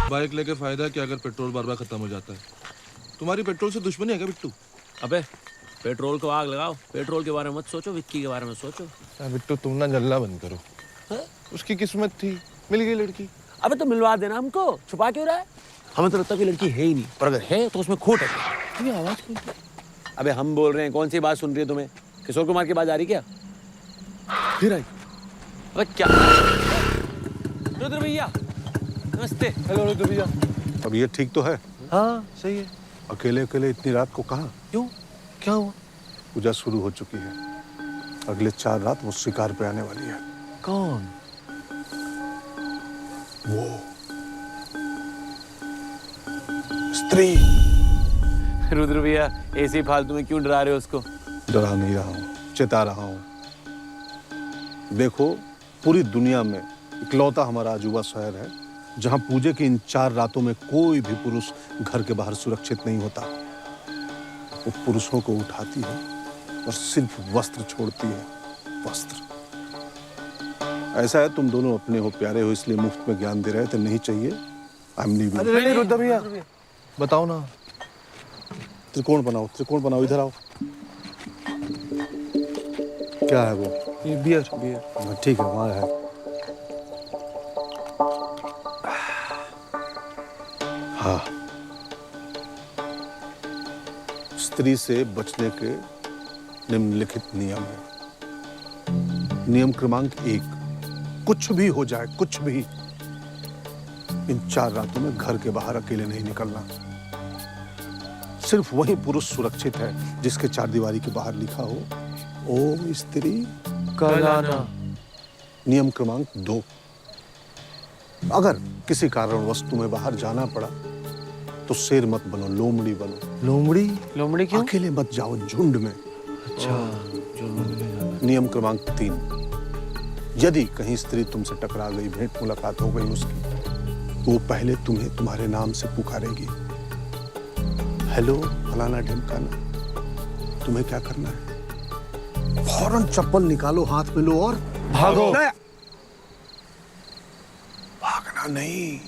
Bike लेके फायदा क्या अगर पेट्रोल बार बार खत्म हो जाता है। तुम्हारी पेट्रोल से दुश्मनी है क्या बिट्टू? अबे पेट्रोल को आग लगाओ, पेट्रोल के बारे में मत सोचो, विक्की के बारे में सोचो। बिट्टू तुम ना जलना बंद करो। है? उसकी किस्मत थी, मिल गई लड़की। अबे तो मिलवा देना हमको, छुपा क्यों रहा है? हमें तो लगता है कि लड़की है ही नहीं, पर अगर है तो उसमें खोट है। ये आवाज कौन सी? अबे हम बोल रहे हैं, कौन सी बात सुन रही है तुम्हें? किशोर कुमार की बात आ रही क्या? फिर आई। अबे क्या? रुद्र भैया नमस्ते। हेलो रुद्र भैया। अब ये ठीक तो है? हाँ सही है। अकेले अकेले इतनी रात को कहाँ? क्यों, क्या हुआ? पूजा शुरू हो चुकी है, अगले 4 रात वो शिकार पे आने वाली है। कौन? वो स्त्री। रुद्र भैया ऐसी फालतू में क्यों डरा रहे हो उसको? डरा नहीं रहा हूँ, चेता रहा हूँ। देखो, पूरी दुनिया में इकलौता हमारा अजूबा शहर है जहाँ पूजे की इन 4 रातों में कोई भी पुरुष घर के बाहर सुरक्षित नहीं होता। वो पुरुषों को उठाती है और सिर्फ वस्त्र छोड़ती है, वस्त्र। ऐसा है, तुम दोनों अपने हो, प्यारे हो, इसलिए मुफ्त में ज्ञान दे रहे थे, नहीं चाहिए। अरे नहीं रुद्र भैया, बताओ ना। त्रिकोण बनाओ, त्रिकोण बनाओ, इधर आओ। क्या है वो? ये बियर बियर। ठीक है, वहाँ है। हाँ, स्त्री से बचने के निम्नलिखित नियम है। नियम क्रमांक 1, कुछ भी हो जाए, कुछ भी, इन 4 रातों में घर के बाहर अकेले नहीं निकलना। सिर्फ वही पुरुष सुरक्षित है जिसके 4 दीवारी के बाहर लिखा हो, ओ स्त्री कल आना। नियम क्रमांक 2, अगर किसी कारणवश तुम्हें बाहर जाना पड़ा तो शेर मत बनो, लोमड़ी बनो। लोमड़ी? लोमड़ी क्यों? अकेले मत जाओ, झुंड में। अच्छा, नियम क्रमांक 3, यदि कहीं स्त्री तुमसे टकरा गई, भेंट मुलाकात हो गई उसकी, तो वो पहले तुम्हें तुम्हारे नाम से पुकारेगी। हेलो फलाना ढिमकाना। तुम्हें क्या करना है? फौरन चप्पल निकालो, हाथ में लो और भागो। भागना नहीं,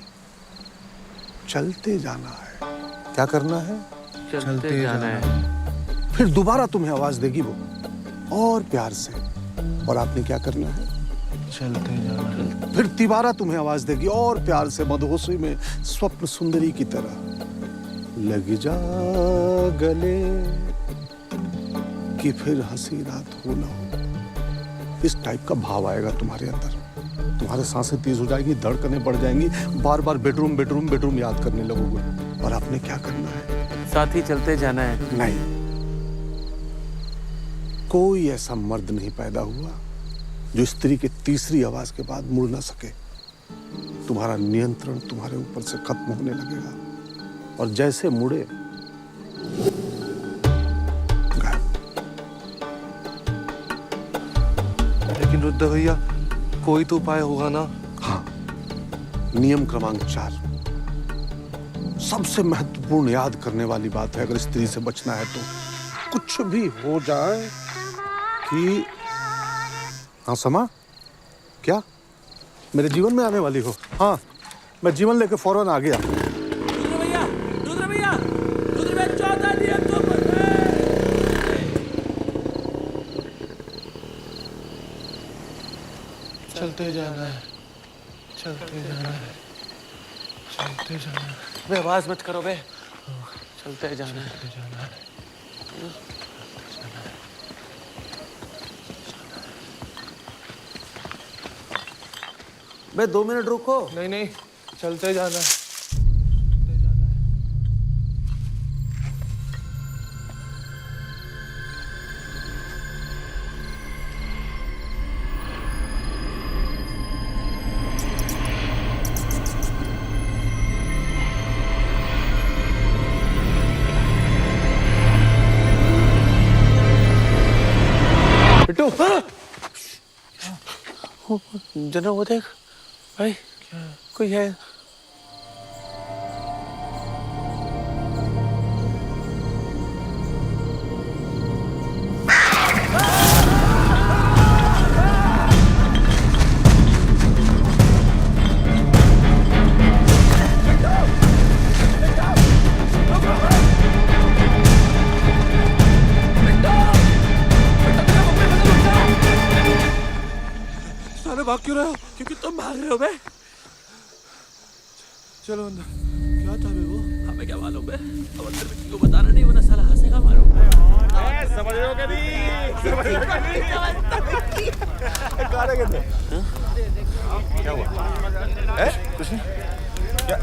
चलते जाना है। क्या करना है? चलते जाना है। फिर दोबारा तुम्हें आवाज देगी वो, और प्यार से, और आपने क्या करना है? चलते जाना है। फिर तिबारा तुम्हें आवाज देगी और प्यार से, मदहोशी में स्वप्न सुंदरी की तरह, लग जा गले कि फिर हंसी रात हो ना हो। इस टाइप का भाव आएगा तुम्हारे अंदर। तुम्हारे सांसें तेज हो जाएंगी, धड़कनें बढ़ जाएंगी, बार बार बेडरूम बेडरूम बेडरूम याद करने लगोगे। और आपने क्या करना है? साथ ही चलते जाना है। नहीं, कोई ऐसा मर्द नहीं पैदा हुआ जो स्त्री के तीसरी आवाज के बाद मुड़ ना सके। तुम्हारा नियंत्रण तुम्हारे ऊपर से खत्म होने लगेगा, और जैसे मुड़े लेकिन रुद्र भैया, कोई तो उपाय होगा ना? हाँ, नियम क्रमांक 4, सबसे महत्वपूर्ण याद करने वाली बात है। अगर स्त्री से बचना है तो कुछ भी हो जाए कि, हाँ समा, क्या मेरे जीवन में आने वाली हो? हाँ, मैं जीवन लेके फौरन आ गया। रुद्र भैया, रुद्र भैया, रुद्र भैया, 14 नियम तो चलते जाना है, चलते जाना है, चलते जाना है। बे आवाज मत करो बे, चलते जाना है। चलते जाना है। बे 2 मिनट रुको। नहीं नहीं, चलते जाना है। बिट्टू, जना वो देख भाई, क्या कोई है? रहे हो बे? चलो अंदर। क्या था बे वो? हमें क्या मालूम बे? अब अंदर में किसी को बताना नहीं, वरना साला हंसेगा मारो। समझ रहे हो कि नहीं? समझ रहे हो कि नहीं? गाने के अंदर। क्या हुआ? कुछ नहीं। क्या?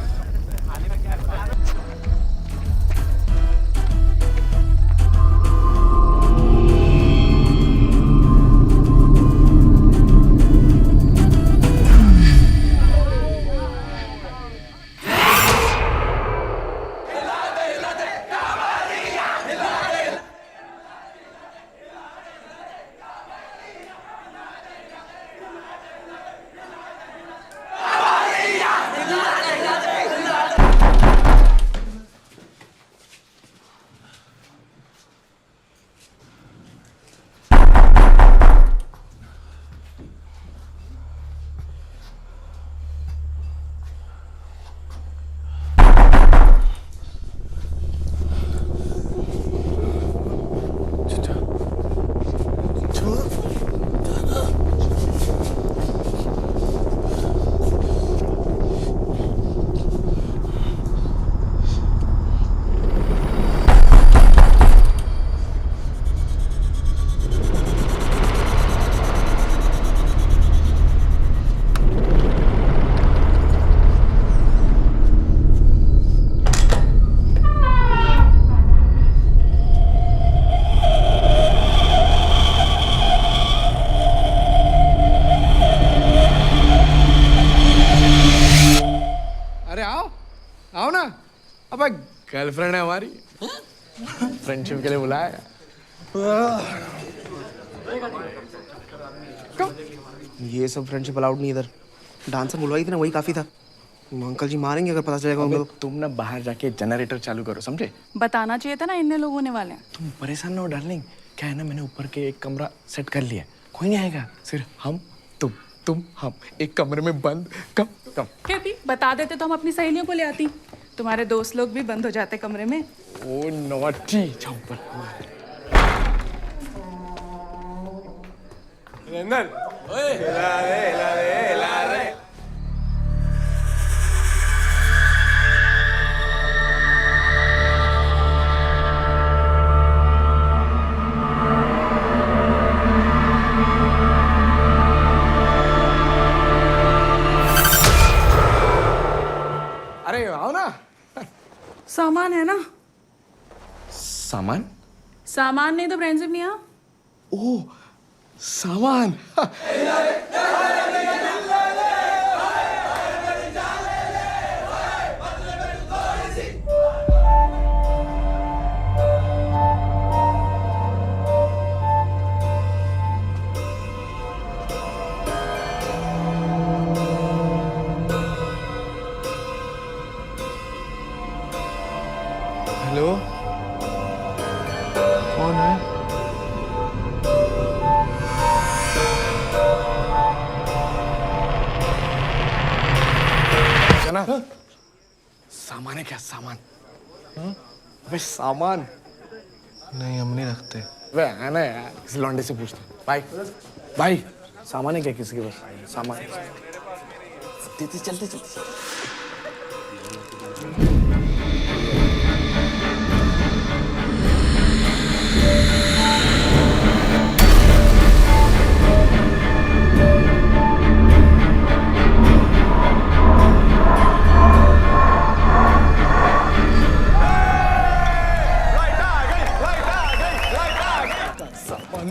आओ ना। अब गर्लफ्रेंड है हमारी, फ्रेंडशिप के लिए बुलाया। क्यों? ये सब फ्रेंडशिप अलाउड नहीं इधर। डांसर बुलवाई थी ना, वही काफी था। अंकल जी मारेंगे अगर पता चलेगा उनको। तुम ना बाहर जाके जनरेटर चालू करो, समझे? बताना चाहिए था ना, इतने लोग होने वाले हैं। तुम परेशान ना हो डार्लिंग। क्या है ना, मैंने ऊपर के एक कमरा सेट कर लिया, कोई नहीं आएगा, सिर्फ हम तुम हम एक कमरे में बंद। कम क्या भी बता देते तो हम अपनी सहेलियों को ले आती। तुम्हारे दोस्त लोग भी बंद हो जाते कमरे में। ओ नॉटी। जाओ ऊपर। रंगन ओए हिला रे। अरे आओ ना। सामान है ना? सामान? सामान नहीं तो फ्रेंडशिप नहीं। हाँ ओह सामान। हेलो, कौन है? ना सामान है क्या? सामान? अबे सामान नहीं, हम नहीं रखते। वे है ना यार, किसी लौंडे से पूछते। भाई सामान है क्या किसी के पास? सामान चलते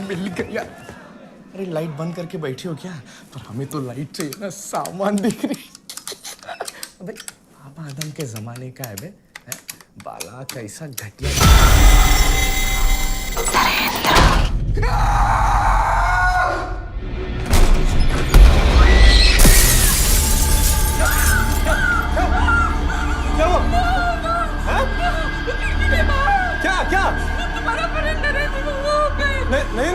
मिल गया। अरे लाइट बंद करके बैठी हो क्या? पर हमें तो लाइट चाहिए ना, सामान दिख रही। अबे आप आदम के जमाने का है बे, बाला कैसा घटिया। क्या? तुम्हारा फ्रेंड नरेंद्र वो गए। नहीं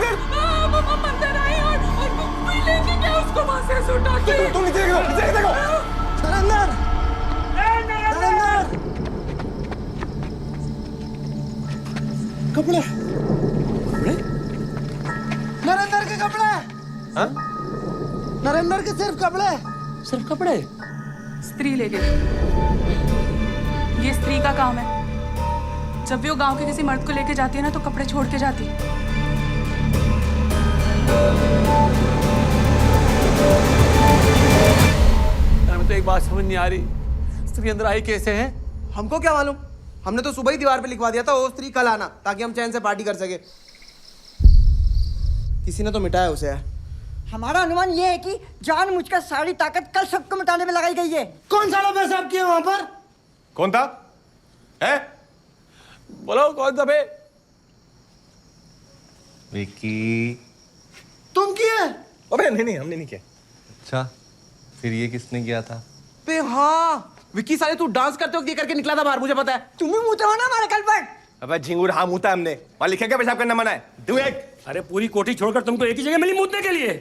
अंदर आए और कोई लेके गया उसको वहां से उठा के। तुम नीचे देखो। कपड़े सिर्फ कपड़े? स्त्री ले गई। ये स्त्री का काम है। जब भी वो गांव के किसी मर्द को लेके जाती है ना तो कपड़े छोड़ के जाती है। हमें तो एक बात समझ नहीं आ रही, स्त्री अंदर आई कैसे है? हमको क्या मालूम, हमने तो सुबह ही दीवार पे लिखवा दिया था, वो स्त्री कल आना, ताकि हम चैन से पार्टी कर सके। किसी ने तो मिटाया उसे यार। हमारा अनुमान ये है कि जानबूझकर सारी ताकत कल सबको मिटाने में लगाई गई है। कौन साला पेशाब किया वहां पर? कौन था? है? बोलो कौन था बे? विक्की। तुम किए? अबे नहीं हमने नहीं किया। अच्छा, फिर ये किसने किया था? बे हाँ, विक्की साले तू डांस करते वक्त ये करके निकला था बाहर, मुझे पता है। तुम ही मुँह हो ना हमारे कल पर। अबे झिंगुर, हाँ मुता हमने। वहां लिखे क्या पेशाब करना मना है? Do it. अरे पूरी कोठी छोड़कर तुमको एक ही जगह मिली मूतने के लिए?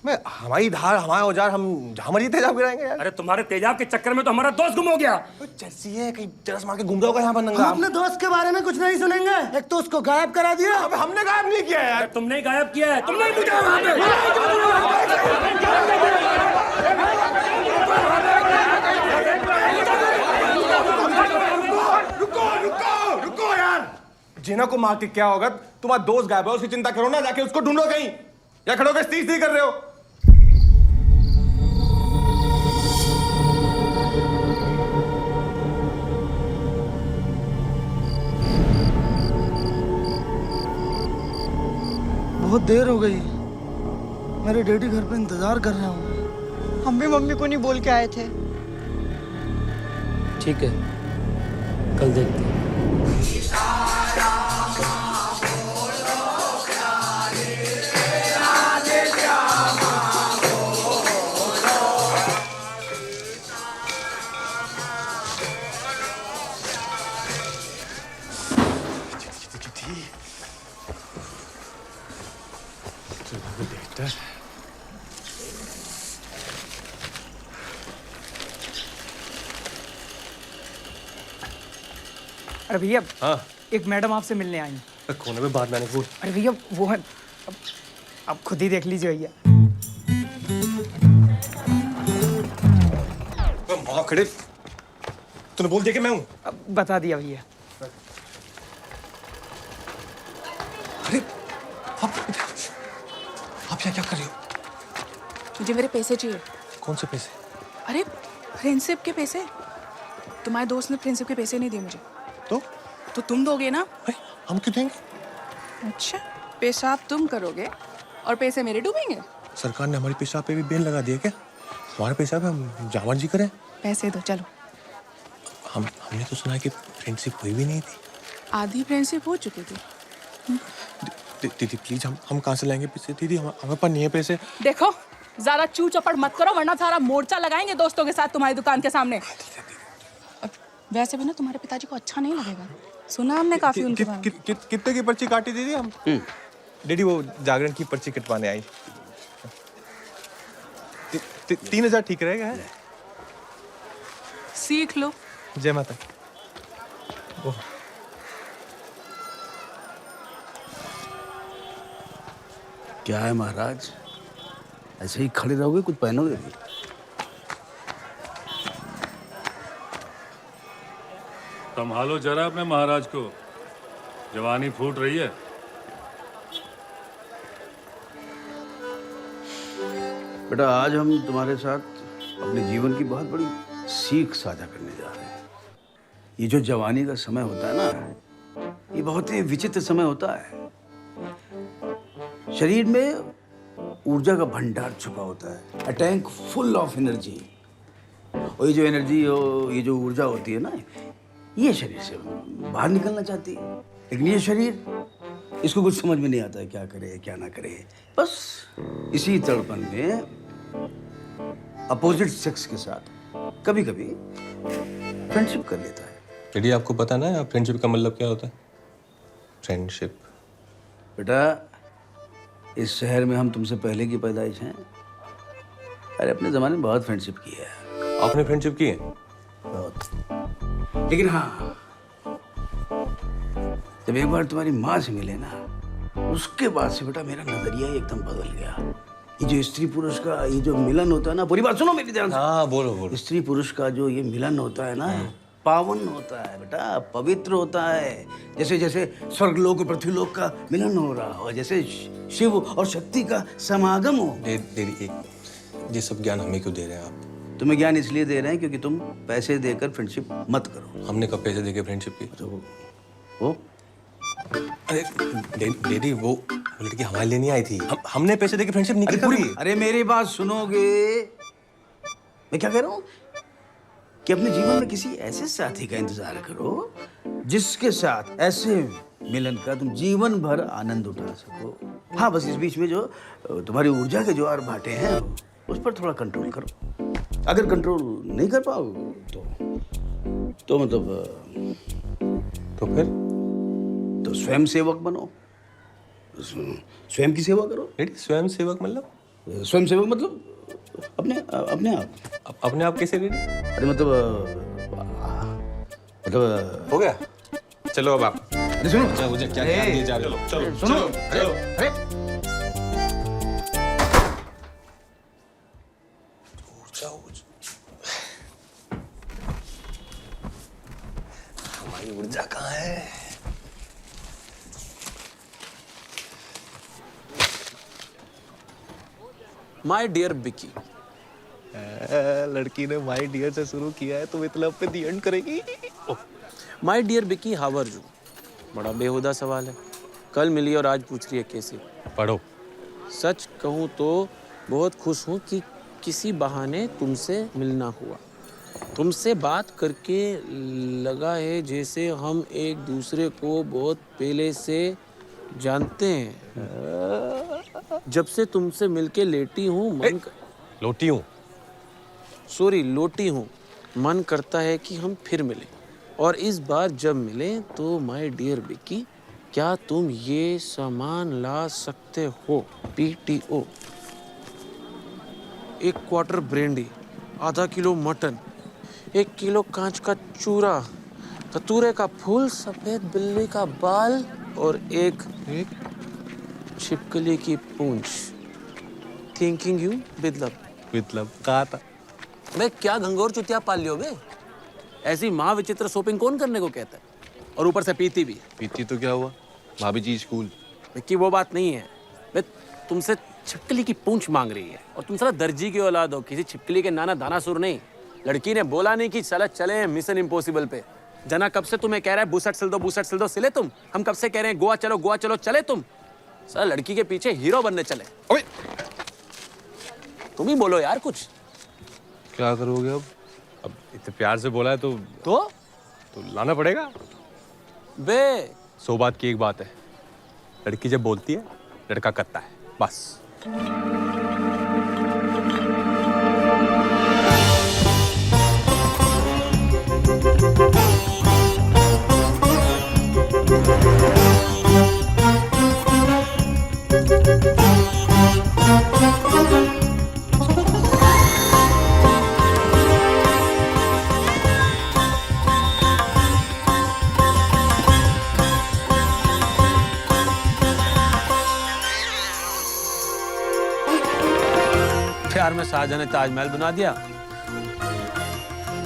मैं हमारी धार, हमारे औजार, हम जहां मर्जी तेजाब गिराएंगे यार। अरे तुम्हारे तेजाब के चक्कर में तो हमारा दोस्त गुम हो गया। जैसी है कहीं जरस मार के घूम रहा होगा यहाँ पर नंगा। हम अपने दोस्त के बारे में कुछ नहीं सुनेंगे। एक तो उसको गायब करा दिया। अबे हमने गायब नहीं किया यार। तुमने ही गायब किया है, तुमने ही मुझे वहां पे। रुको यार। जिना को मार के क्या होगा? तुम्हारा दोस्त गायब है, उसकी चिंता करो ना, जाके उसको ढूंढो कहीं। या खड़े होकर स्त्री कर रहे हो? बहुत देर हो गई, मेरे डैडी घर पे इंतजार कर रहे होंगे। हम भी मम्मी को नहीं बोल के आए थे। ठीक है, कल देखते हैं। अरे भैया, हाँ एक मैडम आपसे मिलने आई हैं। कोने में बात मैंने बोल। अरे भैया वो है, अब खुद ही देख लीजिए भैया। माँ खड़े, तूने बोल दिया कि मैं हूँ? अब बता दिया भैया। अरे आप यहाँ क्या कर रही हो? मुझे मेरे पैसे चाहिए। कौन से पैसे? अरे फ्रेंडशिप के पैसे। तुम्हारे दोस्त ने फ्रेंडशिप के पैसे नहीं दिए मुझे। तो तुम दोगे ना? अरे हम क्यों देंगे? अच्छा, पेशाब तुम करोगे और पैसे मेरे डूबेंगे? सरकार ने हमारी पेशाब पे भी बैन लगा दिया क्या? हमारे पेशाब पे हम जामर जी करें? पैसे दो, चलो। हमने तो सुना कि फ्रेंडशिप हुई भी नहीं थी। आधी फ्रेंडशिप हो चुकी थी। दीदी प्लीज, हम कहाँ से लाएंगे पैसे? दीदी हमें पास नहीं है पैसे। देखो, ज्यादा चू चपड़ मत करो वरना सारा मोर्चा लगाएंगे दोस्तों के साथ तुम्हारी दुकान के सामने। वैसे भी ना तुम्हारे पिताजी को अच्छा नहीं लगेगा। सुना हमने काफी उनके बारे में। कितने की पर्ची काटी दीदी हम? डैडी वो जागरण की पर्ची कटवाने आई। 3000 ठीक रहेगा? है सीख लो। जय माता। क्या है महाराज, ऐसे ही खड़े रहोगे, कुछ पहनोगे भी? संभालो जरा अपने महाराज को, जवानी फूट रही है। बेटा, आज हम तुम्हारे साथ अपने जीवन की बहुत बड़ी सीख साझा करने जा रहे हैं। ये जो जवानी का समय होता है ना, ये बहुत ही विचित्र समय होता है। शरीर में ऊर्जा का भंडार छुपा होता है, a tank full of energy. और ये जो एनर्जी, ये जो ऊर्जा होती है ना, ये शरीर से बाहर निकलना चाहती है, लेकिन ये शरीर, इसको कुछ समझ में नहीं आता है क्या करे क्या ना करे। बस इसी तड़पन में अपोजिट सेक्स के साथ कभी कभी फ्रेंडशिप कर लेता है। डैडी आपको पता ना फ्रेंडशिप का मतलब क्या होता है? फ्रेंडशिप। बेटा, इस शहर में हम तुमसे पहले की पैदाइश हैं। अरे अपने जमाने में बहुत फ्रेंडशिप की है। आपने फ्रेंडशिप की है? बहुत। लेकिन हाँ, जब एक बार तुम्हारी माँ से मिले ना, उसके बाद से बेटा मेरा नजरिया ही एकदम बदल गया। ये जो स्त्री पुरुष का ये जो मिलन होता है ना, पूरी बात सुनो मेरी ध्यान से। हाँ बोलो बोलो। स्त्री पुरुष का जो ये मिलन होता है ना, पावन होता है बेटा, पवित्र होता है। जैसे जैसे स्वर्गलोक और पृथ्वीलोक का मिलन हो रहा हो, जैसे शिव और शक्ति का समागम हो। डैडी ये सब ज्ञान हमें क्यों दे रहे हैं आप? तुम्हें ज्ञान इसलिए दे रहे हैं क्योंकि तुम पैसे देकर फ्रेंडशिप मत करो। हमने कब पैसे देके फ्रेंडशिप की? तो वो अरे डैडी वो लड़की हमारे लिए नहीं आई थी। हमने पैसे देके फ्रेंडशिप नहीं की पूरी। अरे मेरी बात सुनोगे? मैं क्या कह रहा हूँ कि अपने जीवन में किसी ऐसे साथी का इंतजार करो जिसके साथ ऐसे मिलन का तुम जीवन भर आनंद उठा सको। हाँ, बस इस बीच में जो तुम्हारी ऊर्जा के ज्वार भाटे हैं उस पर थोड़ा कंट्रोल करो। अगर कंट्रोल नहीं कर पाओ तो मतलब तो फिर तो स्वयं सेवक बनो, स्वयं की सेवा करो। स्वयं सेवक मतलब? स्वयं सेवक मतलब अपने अपने आप। अपने आप कैसे डैडी? अरे मतलब हो गया। चलो अब आप। अरे सुनो, अच्छा मुझे क्या ज्ञान दिए जा रहे हो? चलो सुनो, चलो। अरे हमारी ऊर्जा कहाँ है? माय डियर बिकी। लड़की ने माय डियर से शुरू किया है तो मतलब पे दी एंड करेगी। माय डियर बिकी, हाउ आर यू? बड़ा बेहुदा सवाल है। कल मिली और आज पूछ रही है कैसी। पढ़ो। सच कहूँ तो बहुत खुश हूँ कि किसी बहाने तुमसे मिलना हुआ। तुमसे बात करके लगा है जैसे हम एक दूसरे को बहुत पहले से जानते हैं। जब से तुमसे मिलके लेटी हूँ लोटी हूँ। सॉरी, लोटी हूँ। मन करता है कि हम फिर मिलें। और इस बार जब मिलें तो माय डियर बिकी, क्या तुम ये सामान ला सकते हो? PTO, 1 क्वार्टर ब्रेंडी, आधा किलो मटन, 1 किलो कांच का चूरा, कतूरे का फूल, सफेद बिल्ली का बाल और एक छिपकली की पूंछ। थिंकिंग यू मतलब कहा था। मैं क्या घंघोर चुतिया पाल लियो बे? ऐसी माँ विचित्र शॉपिंग कौन करने को कहता है? और ऊपर से पीती भी। पीती तो क्या हुआ? भाभी जी स्कूल। विक्की वो बात नहीं है। मैं तुमसे छिपकली की पूंछ मांग रही है और तुम साला दर्जी की औलाद हो, किसी छिपकली के नाना दानासुर नहीं। लड़की ने बोला नहीं कि चला चले मिशन इम्पॉसिबल पे। जना कब से तुम्हें कह रहा है बुसट सिल दो, सिले तुम। हम कब से कह रहे हैं गोवा चलो, चले तुम। साला लड़की के पीछे हीरो बनने चले। ओए तुम ही बोलो यार कुछ। क्या करोगे अब इतने प्यार से बोला है तो लाना पड़ेगा बे। 100 बात की एक बात है, लड़की जब बोलती है लड़का करता है, बस। प्यार में शाहजहां ने ताजमहल बना दिया,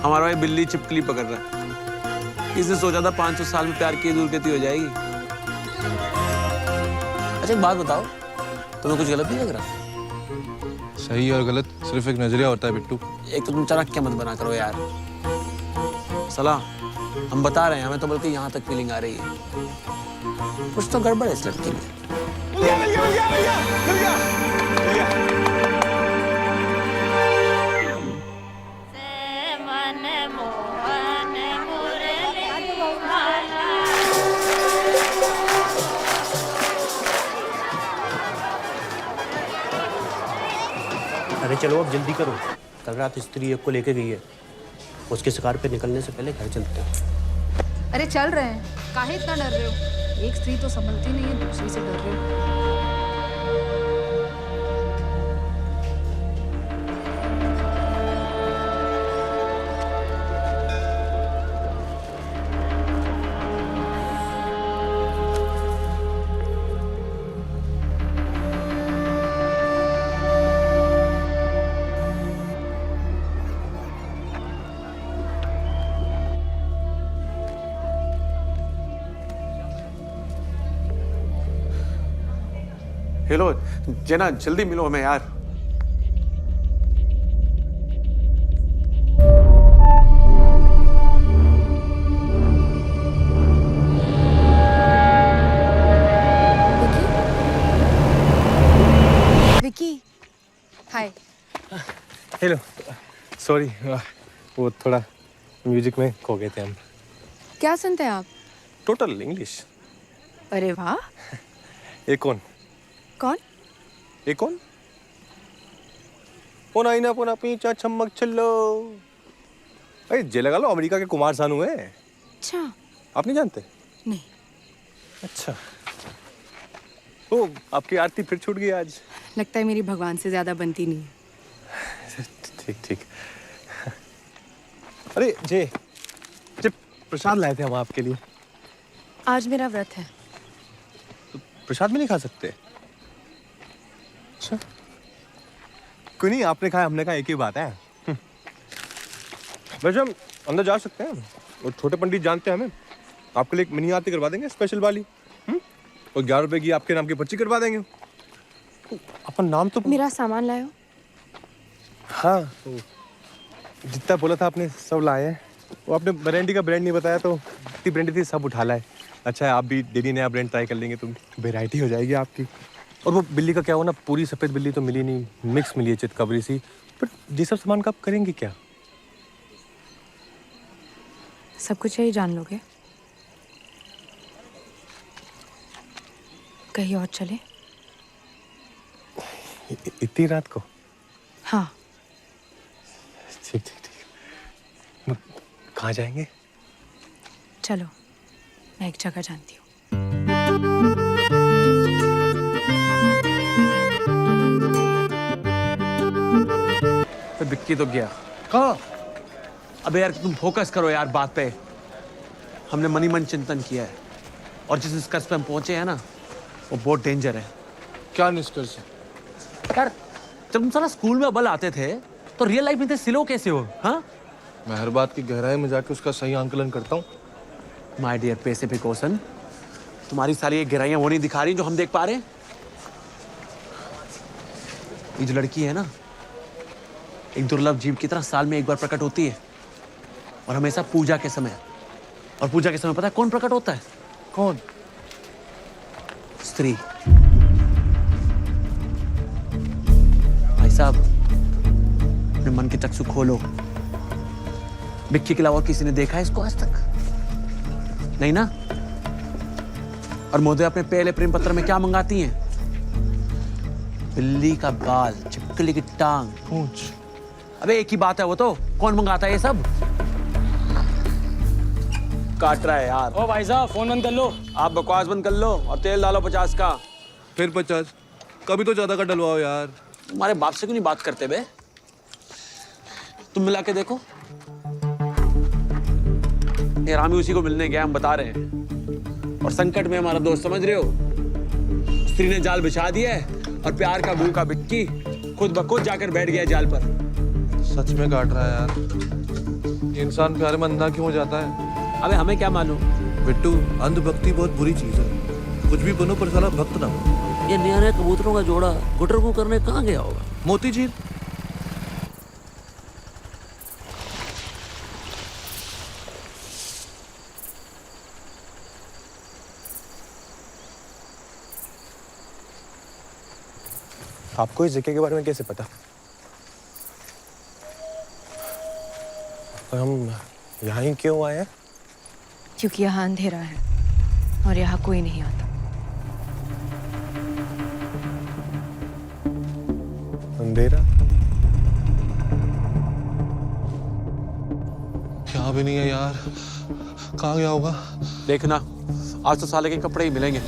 हमारा भाई बिल्ली छिपकली पकड़ रहा है। इसने सोचा था 500 साल में प्यार की दूर गति हो जाएगी। अच्छा एक बात बताओ, तुम्हें कुछ गलत नहीं लग रहा? सही और गलत सिर्फ एक नजरिया होता है बिट्टू। एक तो तुम चाणक्य मत बना करो यार। सलाम, हम बता रहे हैं, हमें तो बल्कि यहाँ तक फीलिंग आ रही है। कुछ तो गड़बड़ है इस लड़की में। अरे चलो अब जल्दी करो, कल रात स्त्री एक को लेके गई है। उसके शिकार पे निकलने से पहले घर चलते हैं। अरे चल रहे हैं, काहे इतना डर रहे हो? एक स्त्री तो संभलती नहीं है, दूसरी से डर रहे हो। हेलो जेना, जल्दी मिलो हमें यार। विकी, हाय। हेलो, सॉरी, वो थोड़ा म्यूजिक में खो गए थे हम। क्या सुनते हैं आप? Total English. अरे वाह। ये कौन? कौन? ये कौन? पोना इना पोना पीछा चमक चलो। अरे जे लगा लो, अमेरिका के कुमार सानू है। अच्छा। आप नहीं जानते? नहीं। अच्छा। ओ, आपकी आरती फिर छूट गई आज। लगता है मेरी भगवान से ज्यादा बनती नहीं है। ठीक ठीक। अरे जे प्रसाद लाए थे हम आपके लिए। आज मेरा व्रत है। तो प्रसाद में नहीं खा सकते? अच्छा, कोई नहीं, आपने खाया हमने कहा, एक ही बात है। वैसे हम अंदर जा सकते हैं, और छोटे पंडित जानते हैं हमें। आपके लिए एक मिनी आरती करवा देंगे, स्पेशल वाली। और 11 रुपए की आपके नाम की पर्ची करवा देंगे। अपन नाम तो मेरा सामान लायो। हाँ, तो जितना बोला था आपने सब लाए हैं। वो आपने ब्रांडी का ब्रांड नहीं बताया, तो जितनी ब्रांडी थी सब उठा लाए। अच्छा है, आप भी डेली नया ब्रांड ट्राई कर लेंगे तो वेराइटी हो जाएगी आपकी। और वो बिल्ली का क्या हुआ ना, पूरी सफ़ेद बिल्ली तो मिली नहीं, मिक्स मिली है, चितकबरी सी। बट ये सब सामान का आप करेंगे क्या? सब कुछ यही जान लोगे? कहीं और चले? इतनी रात को? हाँ। ठीक ठीक ठीक। कहाँ जाएंगे? चलो, मैं एक जगह जानती हूँ। बिक्की तो गया। कहाँ? अबे यार तुम फोकस करो यार बात पे। हमने मनी मन चिंतन किया है, और जिस निष्कर्ष पे हम पहुंचे हैं ना, वो बहुत डेंजर है। क्या निष्कर्ष है? यार जब तुम साला स्कूल में बल आते थे, तो रियल लाइफ में थे सिलो कैसे हो? हाँ, मैं हर बात की गहराई में जाके उसका सही आंकलन करता हूँ। माय डियर पैसिफिक ओशन, तुम्हारी सारी ये गहराइयां वो नहीं दिखा रही जो हम देख पा रहे हैं। ये जो लड़की है ना, एक दुर्लभ जीव की तरह साल में एक बार प्रकट होती है, और हमेशा पूजा के समय। और पूजा के समय पता है कौन प्रकट होता है? कौन? स्त्री। भाई साहब, अपने मन के चक्षु खोलो। बिक्की के अलावा किसी ने देखा है इसको आज तक? नहीं ना? और मोदी अपने पहले प्रेम पत्र में क्या मंगाती हैं? बिल्ली का बाल, छिपकली की टांग, पूंछ। अबे एक ही बात है वो तो। कौन मंगाता है ये सब? काट रहा है यार। ओ भाई साहब, फोन बंद कर लो। आप बकवास बंद कर लो और तेल डालो 50 का। फिर 50? कभी तो ज्यादा का डलवाओ यार। तुम्हारे बाप से क्यों नहीं बात करते बे? तुम मिला के देखो। यार हम उसी को मिलने गए, हम बता रहे हैं। और संकट में हमारा दोस्त, समझ रहे हो? स्त्री ने जाल बिछा दिया है, और प्यार का भूखा बिक्की खुद ब खुद जाकर बैठ गया जाल पर। सच में काट रहा है यार। ये इंसान प्यार में अंधा क्यों हो जाता है? अबे हमें क्या मालूम? बिट्टू, अंधभक्ति बहुत बुरी चीज है। कुछ भी बनो पर साला भक्त ना हो। ये नया नया कबूतरों का जोड़ा गुटर को करने कहाँ गया होगा? मोती झील। आपको इस जगह के बारे में कैसे पता? और हम यहाँ ही क्यों आए हैं? क्योंकि यहाँ अंधेरा है और यहाँ कोई नहीं आता। अंधेरा? क्या भी नहीं है यार। कहाँ गया होगा? देखना, आज तो साले के कपड़े ही मिलेंगे।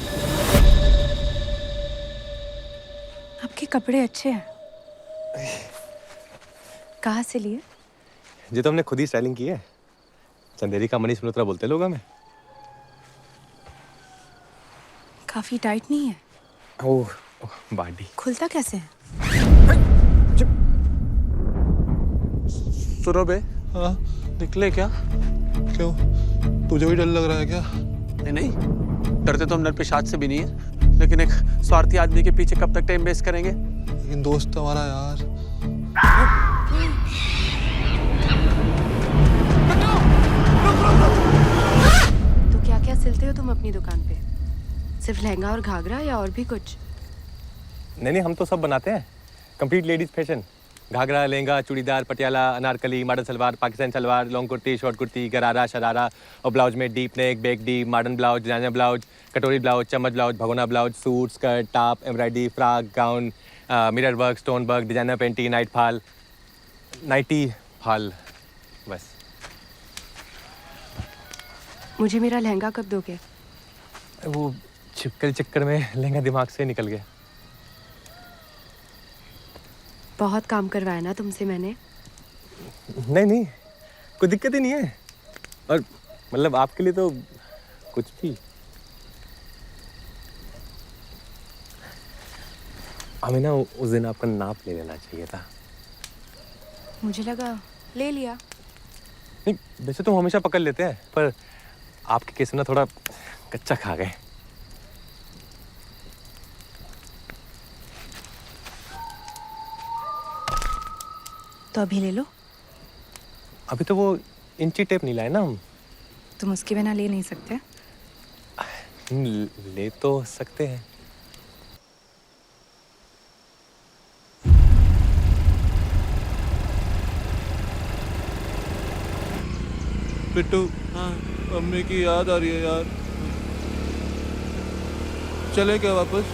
आपके कपड़े अच्छे हैं। कहाँ से लिए? ये तो हमने खुद ही स्टाइलिंग की है। चंदेरी का मनीष मल्होत्रा बोलते लोग हमें। काफी टाइट नहीं है? ओह, बॉडी खुलता कैसे है? सुनो बे। हाँ? निकले क्या? क्यों? तुझे भी डर लग रहा है क्या? नहीं नहीं, डरते तो हम नर पिशाच से भी नहीं है। लेकिन एक स्वार्थी आदमी के पीछे कब तक टाइम वेस्ट करेंगे? लेकिन दोस्त हमारा यार। तो क्या क्या सिलते हो तुम अपनी दुकान पे? सिर्फ लहंगा और घाघरा या और भी कुछ? नहीं, हम तो सब बनाते हैं, complete ladies fashion. Ghagra, lehenga, churidar, Patiala, Anarkali, modern salwar, Pakistani salwar, long kurti, short kurti, gharara, sharara और ब्लाउज में deep neck, back deep, modern blouse, designer blouse, कटोरी ब्लाउज, चम्मच ब्लाउज, भगोना blouse, suit, skirt, top, embroidery, frock, gown, mirror work, stone work, designer panty, nighty fall, बस। मुझे मेरा लहंगा कब दोगे? वो छिपकली चक्कर में लहंगा दिमाग से निकल गया। बहुत काम करवाया ना तुमसे मैंने। नहीं, कोई दिक्कत ही नहीं है। और मतलब आपके लिए तो कुछ भी। हमें ना उस दिन आपका नाप ले लेना चाहिए था। मुझे लगा ले लिया। नहीं, वैसे तो हम हमेशा पकड़ लेते हैं, पर आपके केस में ना थोड़ा कच्चा खा गए। तो अभी ले लो। अभी तो वो इंची टेप नहीं लाए ना हम। तुम उसके बिना ले नहीं सकते? ले तो सकते हैं। पिट्टू, हाँ, मम्मी की याद आ रही है यार। चले क्या वापस?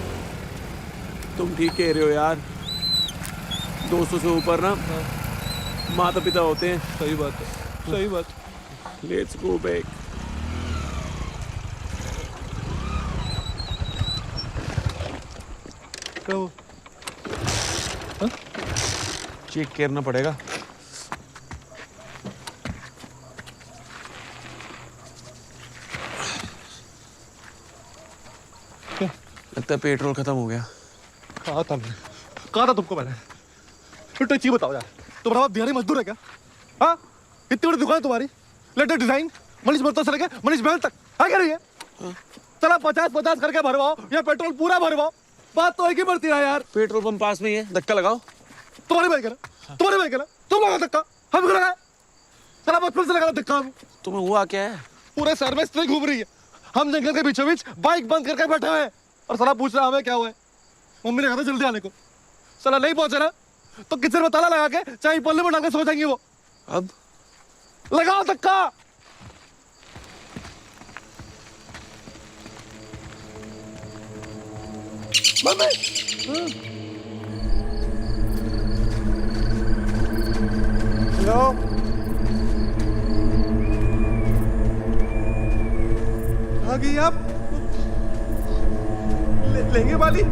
तुम ठीक कह रहे हो यार, दोस्तों से ऊपर ना माता पिता होते हैं। सही बात है, सही बात। Let's go back. क्या वो? चेक करना पड़ेगा। लगता है पेट्रोल खत्म हो गया। कहा था तुमको मैंने। फिर तो चीज बताओ यार, तुम्हारा बाप दिहाड़ी मजदूर है क्या? हाँ, इतनी बड़ी दुकान है तुम्हारी, लेटेस्ट डिजाइन, मनीष मेहता से लेके मनीष महल तक है क्या? नहीं है? चला 50-50 करके भरवाओ या पेट्रोल पूरा भरवाओ, बात तो एक ही बढ़ती है यार। पेट्रोल पंप पास में ही है, धक्का लगाओ। तुम्हारी भाई कहना, तुम लगा धक्का, हम क्यों लगाए? चला बचपन से लगा धक्का। तुम्हें हुआ क्या है? पूरे शहर में स्त्री घूम रही है, हम जंगल के बीचों बीच बाइक बंद करके बैठे हुए हैं और साला पूछ रहा हमें क्या हुआ है। मम्मी ने कहा था जल्दी आने को, साला नहीं पहुंचे ना तो किचन में ताला लगा के चाय पल्ले में डाल के सो जाएंगे वो। अब लगाओ धक्का। मम्मी, हेलो, आ गई आप? लेंगे वाली?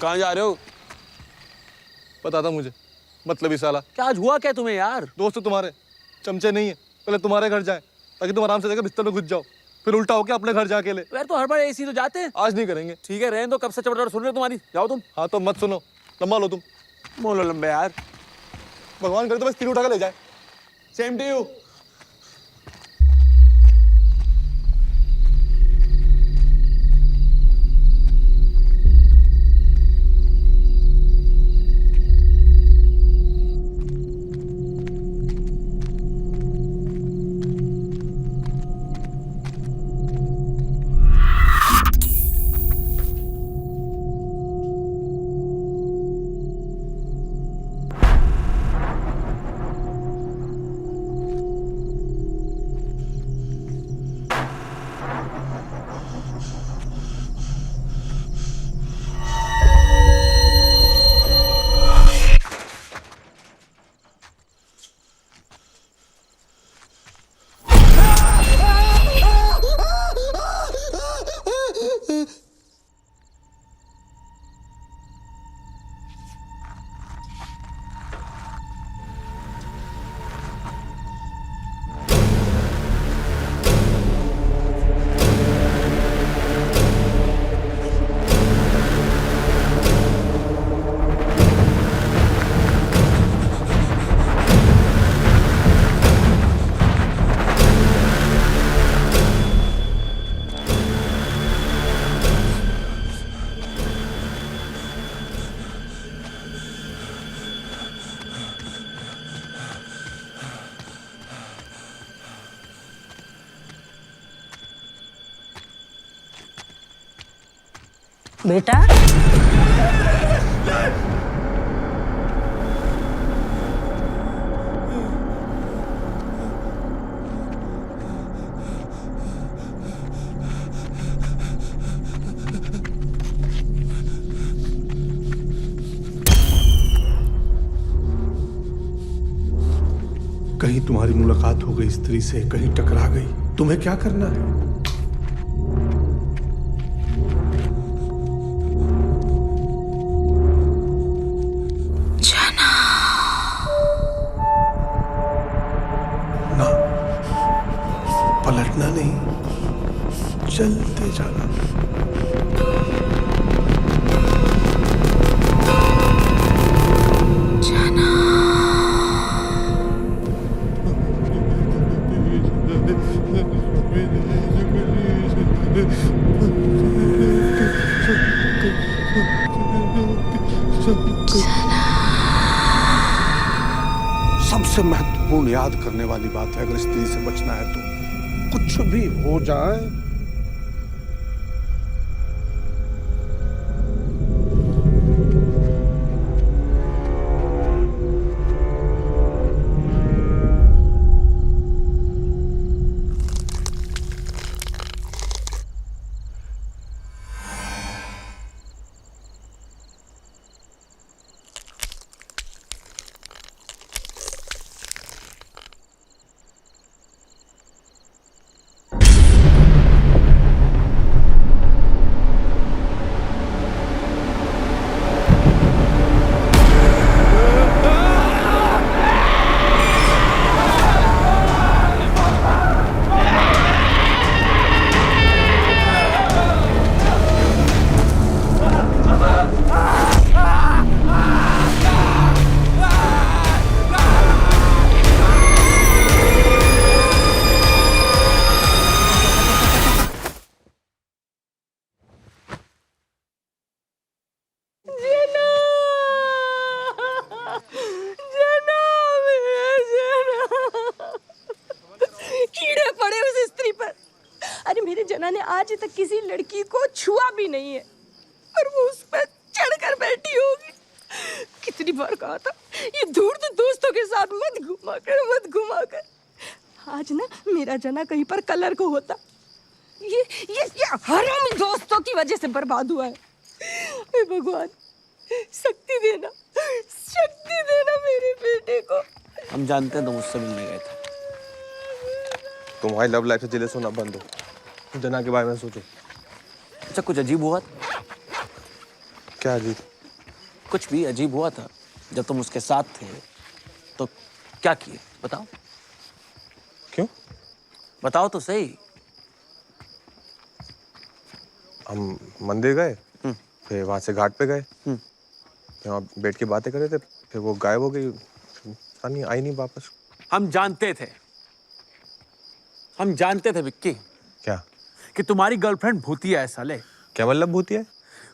कहाँ जा रहे हो? पता था मुझे, मतलब ही साला। क्या आज हुआ क्या तुम्हें यार? दोस्त तुम्हारे चमचे नहीं है, पहले तुम्हारे घर जाए ताकि तुम आराम से जाकर बिस्तर में घुस जाओ, फिर उल्टा होके अपने घर जाके ले। यार तो हर बार ऐसी तो जाते हैं। आज नहीं करेंगे। ठीक है, रहने दो, कब से चपड़ सुन रहे हो तुम्हारी। जाओ तुम। हाँ तो मत सुनो, लंबा लो तुम। मोलो लंबे यार, भगवान करे तो बस तीर उठा के ले जाए। Same to you. बेटा कहीं तुम्हारी मुलाकात हो गई स्त्री से, कहीं टकरा गई, तुम्हें क्या करना है? ना, पलटना नहीं, चलते जाना। सबसे महत्वपूर्ण याद करने वाली बात है, अगर स्त्री से बचना है तो कुछ भी हो जाए जना ने आज तक किसी लड़की को छुआ भी नहीं है और वो उस पर चढ़कर बैठी होगी। कितनी बार कहा था ये दूर तो दोस्तों के साथ मत घुमा कर। आज ना मेरा जना कहीं पर कलर को होता। ये हरामी दोस्तों की वजह से बर्बाद हुआ है। हे भगवान शक्ति देना मेरे बेटे को। हम जानते हैं तुम मुझसे मिलने गए थे। तुम्हारी लव लाइफ से जेलस होना बंद हो, जना के बारे में सोचो। अच्छा कुछ अजीब हुआ था? क्या अजीब? कुछ भी अजीब हुआ था जब तुम उसके साथ थे तो क्या किए बताओ? क्यों? बताओ तो सही। हम मंदिर गए, फिर वहां से घाट पे गए, फिर वहाँ बैठ के बातें कर रहे थे, फिर वो गायब हो गई, आई नहीं वापस। हम जानते थे विक्की। क्या? कि तुम्हारी गर्लफ्रेंड भूतिया है साले। क्या मतलब भूतिया है?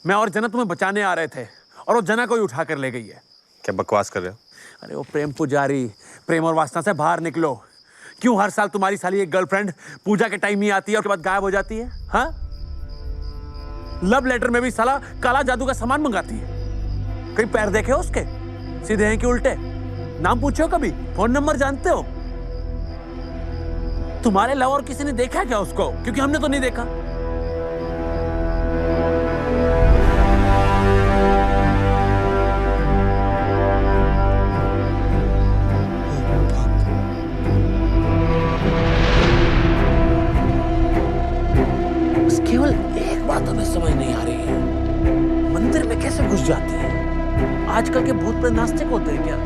मैं और जना तुम्हें बचाने आ रहे थे और वो जना को ही उठा कर ले गई है। क्या बकवास कर रहे हो? अरे वो प्रेम पुजारी, प्रेम और वासना से बाहर निकलो। क्यों हर साल तुम्हारी साली एक गर्लफ्रेंड पूजा के टाइम ही आती है और उसके बाद गायब हो जाती है? हाँ, लव लेटर में भी साला काला जादू का सामान मंगाती है। कहीं पैर देखे हो उसके? सीधे हैं कि उल्टे? नाम पूछो कभी? फोन नंबर जानते हो? तुम्हारे अलावा और किसी ने देखा क्या उसको? क्योंकि हमने तो नहीं देखा। बस केवल एक बात हमें समझ नहीं आ रही है, मंदिर में कैसे घुस जाती है? आजकल के भूत प्रेत नास्तिक होते हैं क्या?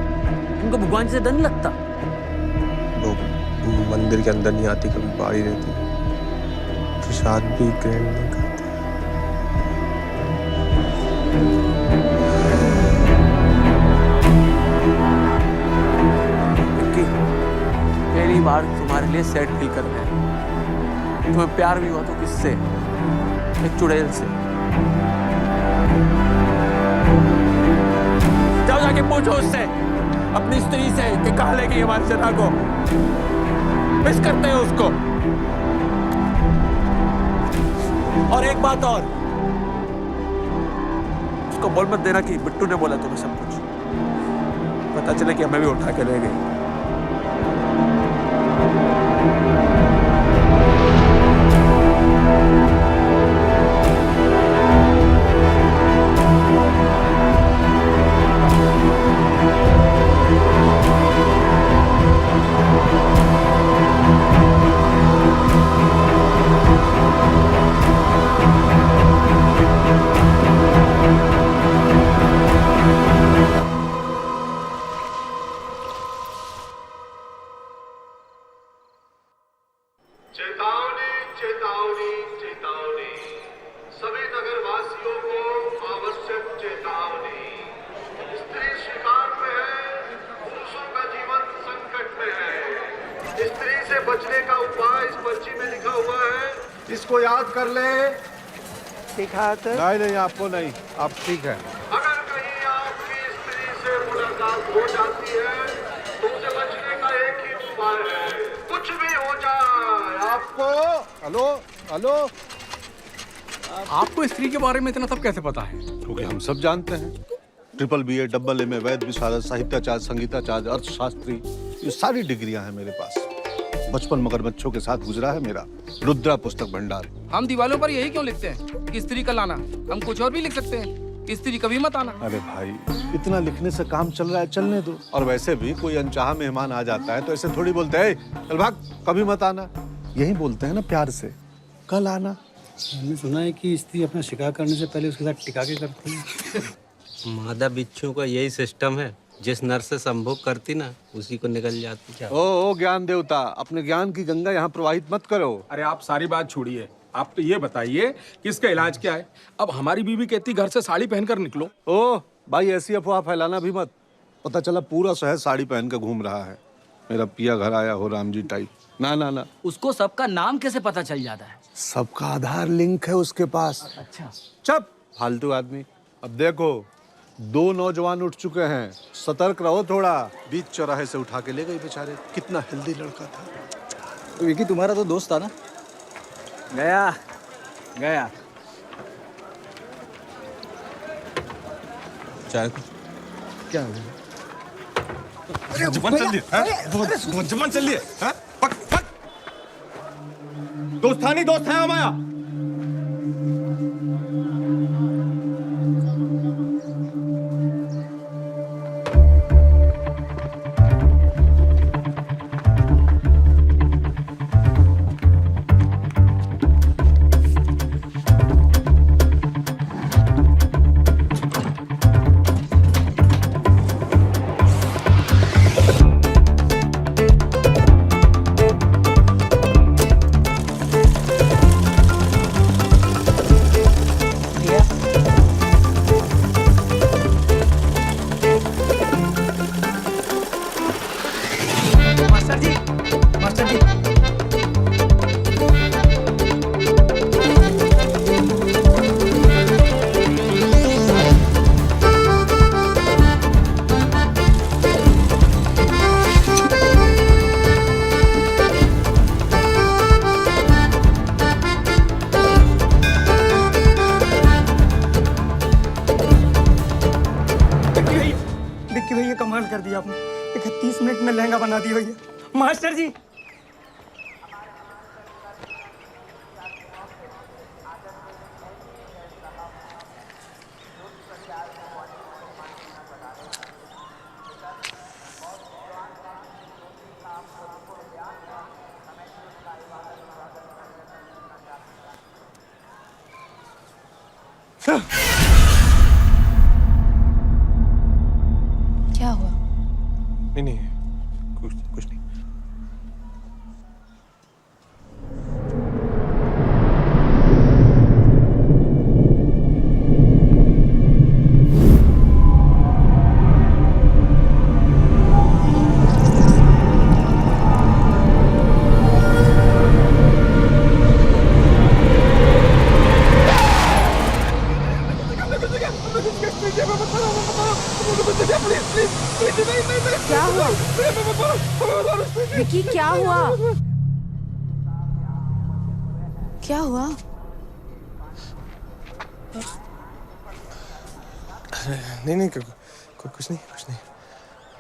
उनको भगवान से डर नहीं लगता? मंदिर के अंदर नहीं आती, कभी बाहर ही रहती, प्रसाद भी ग्रहण नहीं करती। विक्की, पहली बार तुम्हारे लिए सेट फील कर रहे हैं। तुम्हें प्यार भी हुआ तो किससे? एक चुड़ैल से। जाओ जाके पूछो उससे, अपनी स्त्री से, कि कहाँ ले गई हमारी जना को। मिस करते हैं उसको। और एक बात और, उसको बोल मत देना कि बिट्टू ने बोला तुम्हें सब कुछ। पता चले कि हमें भी उठा के ले गई। चेतावनी चेतावनी चेतावनी, सभी नगरवासियों को आवश्यक चेतावनी। स्त्री शिकार में है, पुरुषों का जीवन संकट में है। स्त्री से बचने का उपाय इस पर्ची में लिखा हुआ है, इसको याद कर ले। नहीं नहीं, आपको नहीं, आप ठीक है। अगर कहीं आपकी स्त्री से मुलाकात हो जाती है तो उसे बचने का एक ही उपाय है, कुछ भी हो जाए आपको। हेलो हेलो, आपको स्त्री के बारे में इतना सब कैसे पता है? क्योंकि हम सब जानते हैं। ट्रिपल BA, डबल MA, वैद विशारद, साहित्याचार्य, संगीताचार्य, अर्थशास्त्री, ये सारी डिग्रियां हैं मेरे पास। बचपन मगरमच्छों के साथ गुजरा है मेरा। रुद्रा पुस्तक भंडार। हम दीवारों पर यही क्यों लिखते हैं कि स्त्री का लाना? हम कुछ और भी लिख सकते हैं, स्त्री कभी मत आना। अरे भाई, इतना लिखने से काम चल रहा है, चलने दो। और वैसे भी कोई अनचाहा मेहमान आ जाता है तो ऐसे थोड़ी बोलते हैं चल भाग, कभी मत आना। यही बोलते हैं ना प्यार से, कल आना। मैंने सुना है कि स्त्री अपना शिकार करने से पहले उसके साथ टिका के करती है। मादा बिच्छू का यही सिस्टम है, जिस नर से संभोग करती ना उसी को निकल जाती। क्या ओ ज्ञान देवता, अपने ज्ञान की गंगा यहाँ प्रवाहित मत करो। अरे आप सारी बात छोड़िए, आप तो ये बताइए कि इसका इलाज क्या है? अब हमारी बीवी कहती घर से साड़ी पहनकर निकलो। ओ भाई, ऐसी अफवाह फैलाना भी मत। पता चला पूरा शहर साड़ी पहन कर घूम रहा है, मेरा पिया घर आया हो राम जी टाइप। ना ना ना, उसको सबका नाम कैसे पता चल जाता है? सबका आधार लिंक है उसके पास। अच्छा, चुप फालतू आदमी। अब देखो, 2 नौजवान उठ चुके हैं, सतर्क रहो थोड़ा। बीच चौराहे से उठा के ले गई बेचारे, कितना हेल्दी लड़का था। तो विकी तुम्हारा तो दोस्त था ना? गया गया। चाय क्या हो गया? जबान चल रही है, जबान चल रही है। पक पक, दोस्त था नहीं, दोस्त है हमारा। कर दिया आपने। 31 मिनट में लहंगा बना दिया भैया। मास्टर जी, क्या हुआ? नहीं कुछ नहीं। क्या हुआ? विकी, क्या हुआ? क्या हुआ? नहीं नहीं कुछ नहीं।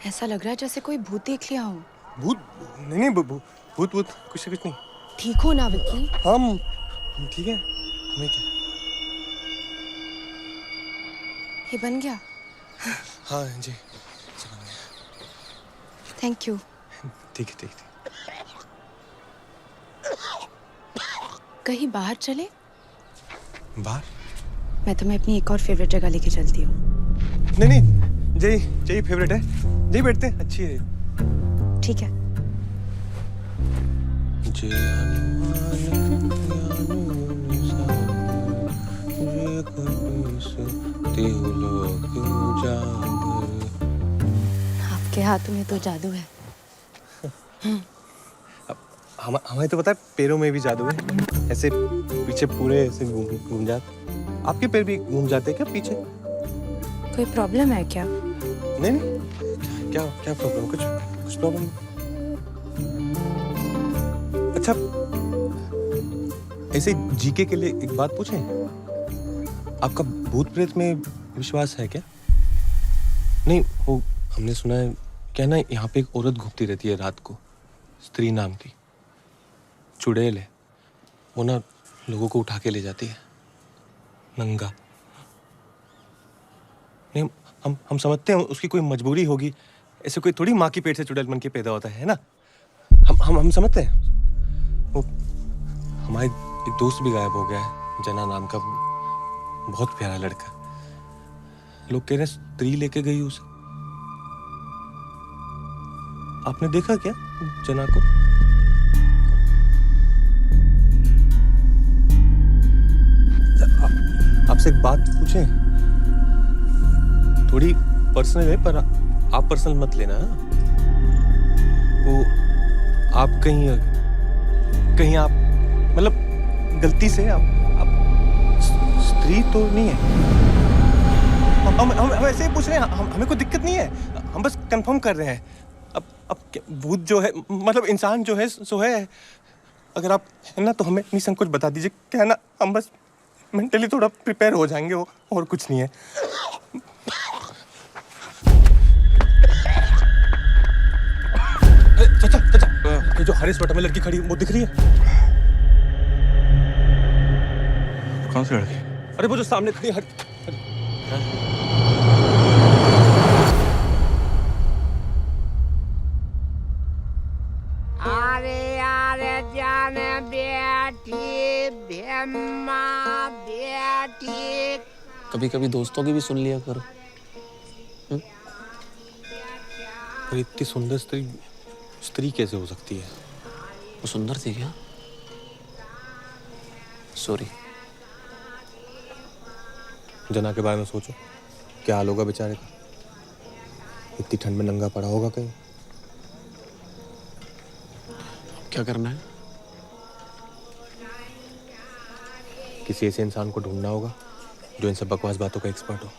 ऐसा लग रहा है जैसे कोई भूत देख लिया हो। भूत? नहीं भूत कुछ नहीं। ठीक हो ना विक्की? हम ठीक है, हमें क्या। ये बन गया? हाँ जी बन गया। Thank you. ठीक है। कहीं बाहर चले? बाहर? मैं तुम्हें अपनी एक और फेवरेट जगह लेके चलती हूँ। नहीं जय फेवरेट है, जय बैठते हैं, अच्छी है। ठीक है। आपके हाथों में तो जादू है। हमें तो पता है पैरों में भी जादू है, ऐसे पीछे पूरे ऐसे घूम जाते। आपके पैर भी घूम जाते हैं क्या पीछे? कोई प्रॉब्लम है क्या? नहीं क्या प्रॉब्लम? कुछ प्रॉब्लम नहीं। अच्छा ऐसे जीके के लिए एक बात पूछें, आपका भूत प्रेत में विश्वास है क्या? नहीं वो हमने सुना है क्या ना, यहाँ पे एक औरत घूमती रहती है रात को, स्त्री नाम की, चुड़ैल है, वो ना लोगों को उठा के ले जाती है नंगा। नहीं हम समझते हैं उसकी कोई मजबूरी होगी, ऐसे कोई थोड़ी माँ की पेट से चुड़ैल बन के पैदा होता है ना। हम समझते हैं। वो हमारे एक दोस्त भी गायब हो गया है, जना नाम का, बहुत प्यारा लड़का। लोग कह रहे हैं स्त्री लेके गई उसे। आपने देखा क्या जना को? आपसे एक बात पूछें, थोड़ी पर्सनल है पर आप पर्सनल मत लेना। वो आप कहीं आप मतलब गलती से आप स्त्री तो नहीं है? हम ऐसे ही पूछ रहे हैं, हमें कोई दिक्कत नहीं है, हम बस कंफर्म कर रहे हैं। अब भूत जो है मतलब इंसान जो है सो है, अगर आप है ना तो हमें निसंकोच बता दीजिए, क्या है ना, हम बस मेंटली थोड़ा प्रिपेयर हो जाएंगे, वो और कुछ नहीं है। चाचा ये जो हरे स्वेटर में लड़की खड़ी वो दिख रही है? कौन सी लड़की? अरे वो जो सामने खड़ी हर... अरे जाने बेटी बेम्मा बेटी। कभी कभी दोस्तों की भी सुन लिया करो। अरे इतनी सुंदर स्त्री कैसे हो सकती है? वो सुंदर थी क्या? सॉरी। जना के बारे में सोचो, क्या हाल होगा बेचारे का, इतनी ठंड में नंगा पड़ा होगा कहीं। क्या करना है? किसी ऐसे इंसान को ढूंढना होगा जो इन सब बकवास बातों का एक्सपर्ट हो।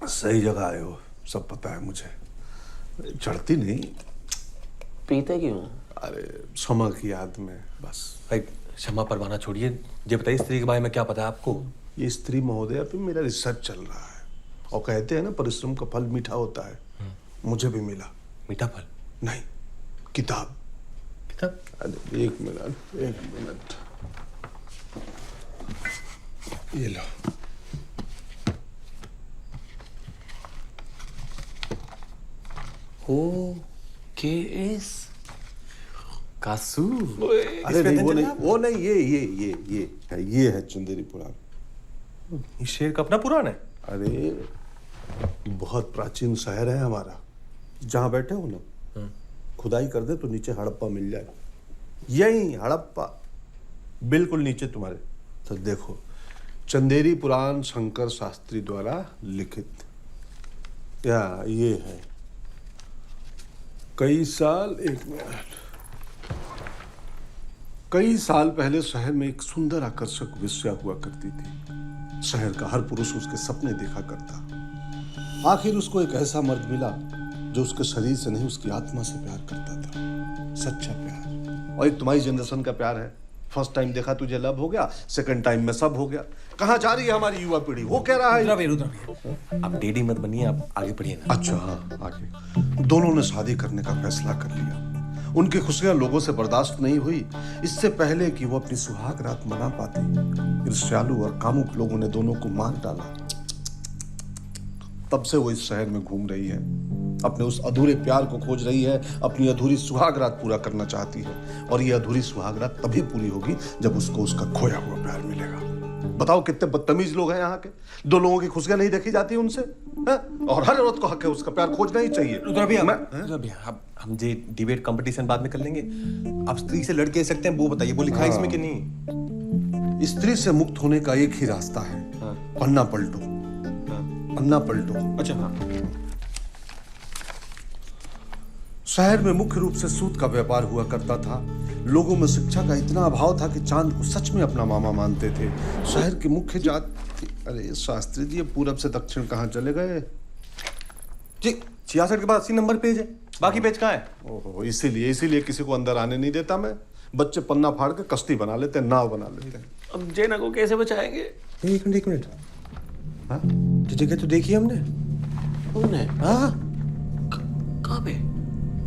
सही जगह आए हो, सब पता है मुझे। चढ़ती नहीं। पीते क्यों? अरे क्षमा की याद में बस। भाई क्षमा परवाना छोड़िए, ये बताइए स्त्री के बारे में क्या पता है आपको? ये स्त्री महोदया पे मेरा रिसर्च चल रहा है, और कहते हैं ना परिश्रम का फल मीठा होता है। मुझे भी मिला। मीठा फल? नहीं, किताब। किताब? अरे एक मिनट ये लो। KS कासू। अरे नहीं वो नहीं ये है चंदेरी पुराण। ये शेर का अपना पुराण है? अरे बहुत प्राचीन शहर है हमारा, जहाँ बैठे हो ना, खुदाई कर दे तो नीचे हड़प्पा मिल जाए। यही हड़प्पा बिल्कुल नीचे तुम्हारे। तो देखो, चंदेरी पुराण शंकर शास्त्री द्वारा लिखित। ये है कई साल पहले शहर में एक सुंदर आकर्षक वेश्या हुआ करती थी। शहर का हर पुरुष उसके सपने देखा करता। आखिर उसको एक ऐसा मर्द मिला जो उसके शरीर से नहीं उसकी आत्मा से प्यार करता था। सच्चा प्यार। और एक तुम्हारी जनरेशन का प्यार है, फर्स्ट टाइम देखा तुझे लव हो गया, सेकंड टाइम में सब हो गया। कहाँ जा रही है हमारी युवा पीढ़ी? वो कह रहा है रुद्रा, आप डेडी मत बनिए, आप आगे बढ़िए ना। अच्छा हाँ, आगे। दोनों ने शादी करने का फैसला कर लिया। उनकी खुशियां लोगों से बर्दाश्त नहीं हुई। इससे पहले कि वो अपनी सुहाग रात मना पाते, ईर्ष्यालु और कामुक लोगों ने दोनों को मार डाला। तब से वो इस शहर में घूम रही है, अपने उस अधूरे प्यार को खोज रही है, अपनी अधूरी सुहाग रात पूरा करना चाहती है। और ये अधूरी सुहाग रात तभी पूरी होगी जब उसको उसका खोया हुआ प्यार मिलेगा। बताओ कितने बदतमीज लोग हैं यहाँ के। दो लोगों की खुशियां नहीं देखी जाती उनसे, है? और हर औरत को हक है उसका प्यार खोजना ही चाहिए। रुद्रा भैया, हम जे डिबेट कंपटीशन बाद में कर लेंगे। आप स्त्री से लड़ के सकते हैं, वो बताइए, वो लिखा है इसमें कि नहीं? स्त्री से मुक्त होने का एक ही रास्ता है, पन्ना पलटो। पन्ना पलटो। अच्छा हाँ। शहर में मुख्य रूप से सूत का व्यापार हुआ करता था। लोगों में शिक्षा का इतना अभाव था कि चांद को सच में अपना मामा मानते थे। शहर की मुख्य जाति, अरे शास्त्री जी, ये पूरब से दक्षिण कहाँ चले गए जी? 66 के बाद 80 नंबर पेज है, बाकी पेज कहाँ है? ओहो, इसीलिए किसी को अंदर आने नहीं देता मैं। बच्चे पन्ना फाड़ के कश्ती बना लेते हैं, नाव बना लेते हैं। अब जेना को कैसे बचाएंगे? एक मिनट। हाँ, जगह तो देखी हमने। हमने? हाँ। कहाँ पे?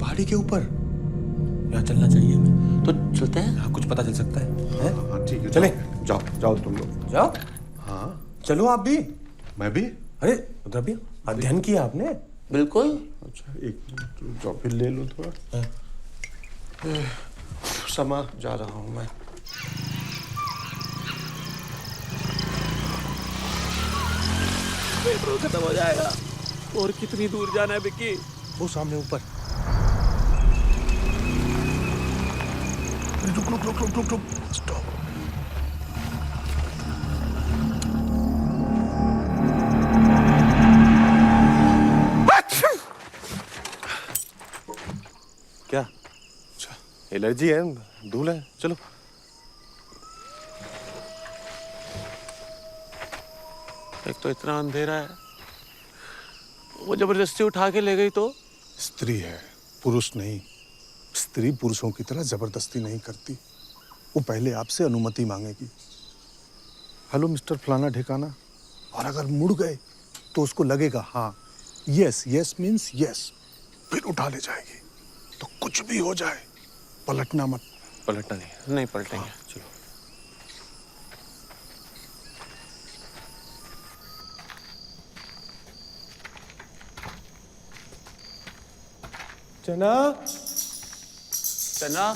पहाड़ी के ऊपर। यहाँ चलना चाहिए हमें। तो चलते हैं? हाँ, कुछ पता चल सकता है। हाँ ठीक है, चले। जाओ तुम लोग जाओ। हाँ चलो आप भी। मैं भी? अरे रुद्रा भैया, अध्ययन किया आपने? बिल्कुल। अच्छा एक मिनट, जाओ फिर ले लो थोड़ा। समा जा रहा हूँ मैं। पेट्रोल खत्म हो जाएगा। और कितनी दूर जाना है विक्की? वो सामने ऊपर। रुक स्टॉप। क्या? अच्छा, एलर्जी है, धूल है। चलो। एक तो इतना अंधेरा है, वो जबरदस्ती उठा के ले गई तो? स्त्री है, पुरुष नहीं। स्त्री पुरुषों की तरह जबरदस्ती नहीं करती। वो पहले आपसे अनुमति मांगेगी। हेलो मिस्टर फलाना ढिकाना, और अगर मुड़ गए तो उसको लगेगा हाँ, यस मीन्स यस, फिर उठा ले जाएगी। तो कुछ भी हो जाए पलटना मत। पलटना नहीं पलटेंगे। हाँ, चलो। चना चना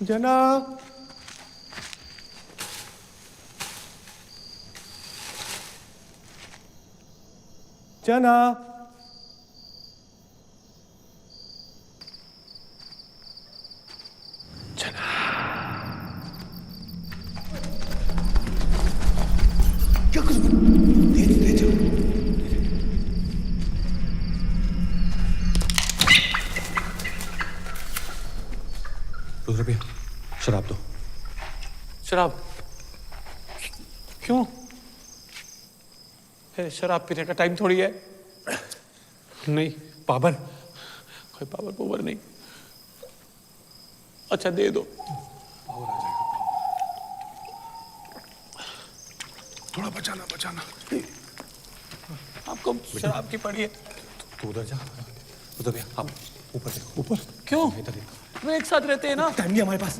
जना चना क्या कुछ दे जाओ। रुद्र भैया, शराब दो। शराब? क्यों? शराब पीने का टाइम थोड़ी है। नहीं पावर, कोई पावर नहीं। अच्छा दे दो। पावर आ जाएगा। थोड़ा बचाना। आपको शराब की पड़ी है। तू उधर जा। रुद्र भैया, आप ऊपर देखो। ऊपर क्यों? इधर देखो। वे एक साथ रहते हैं ना। टाइम नहीं हमारे पास।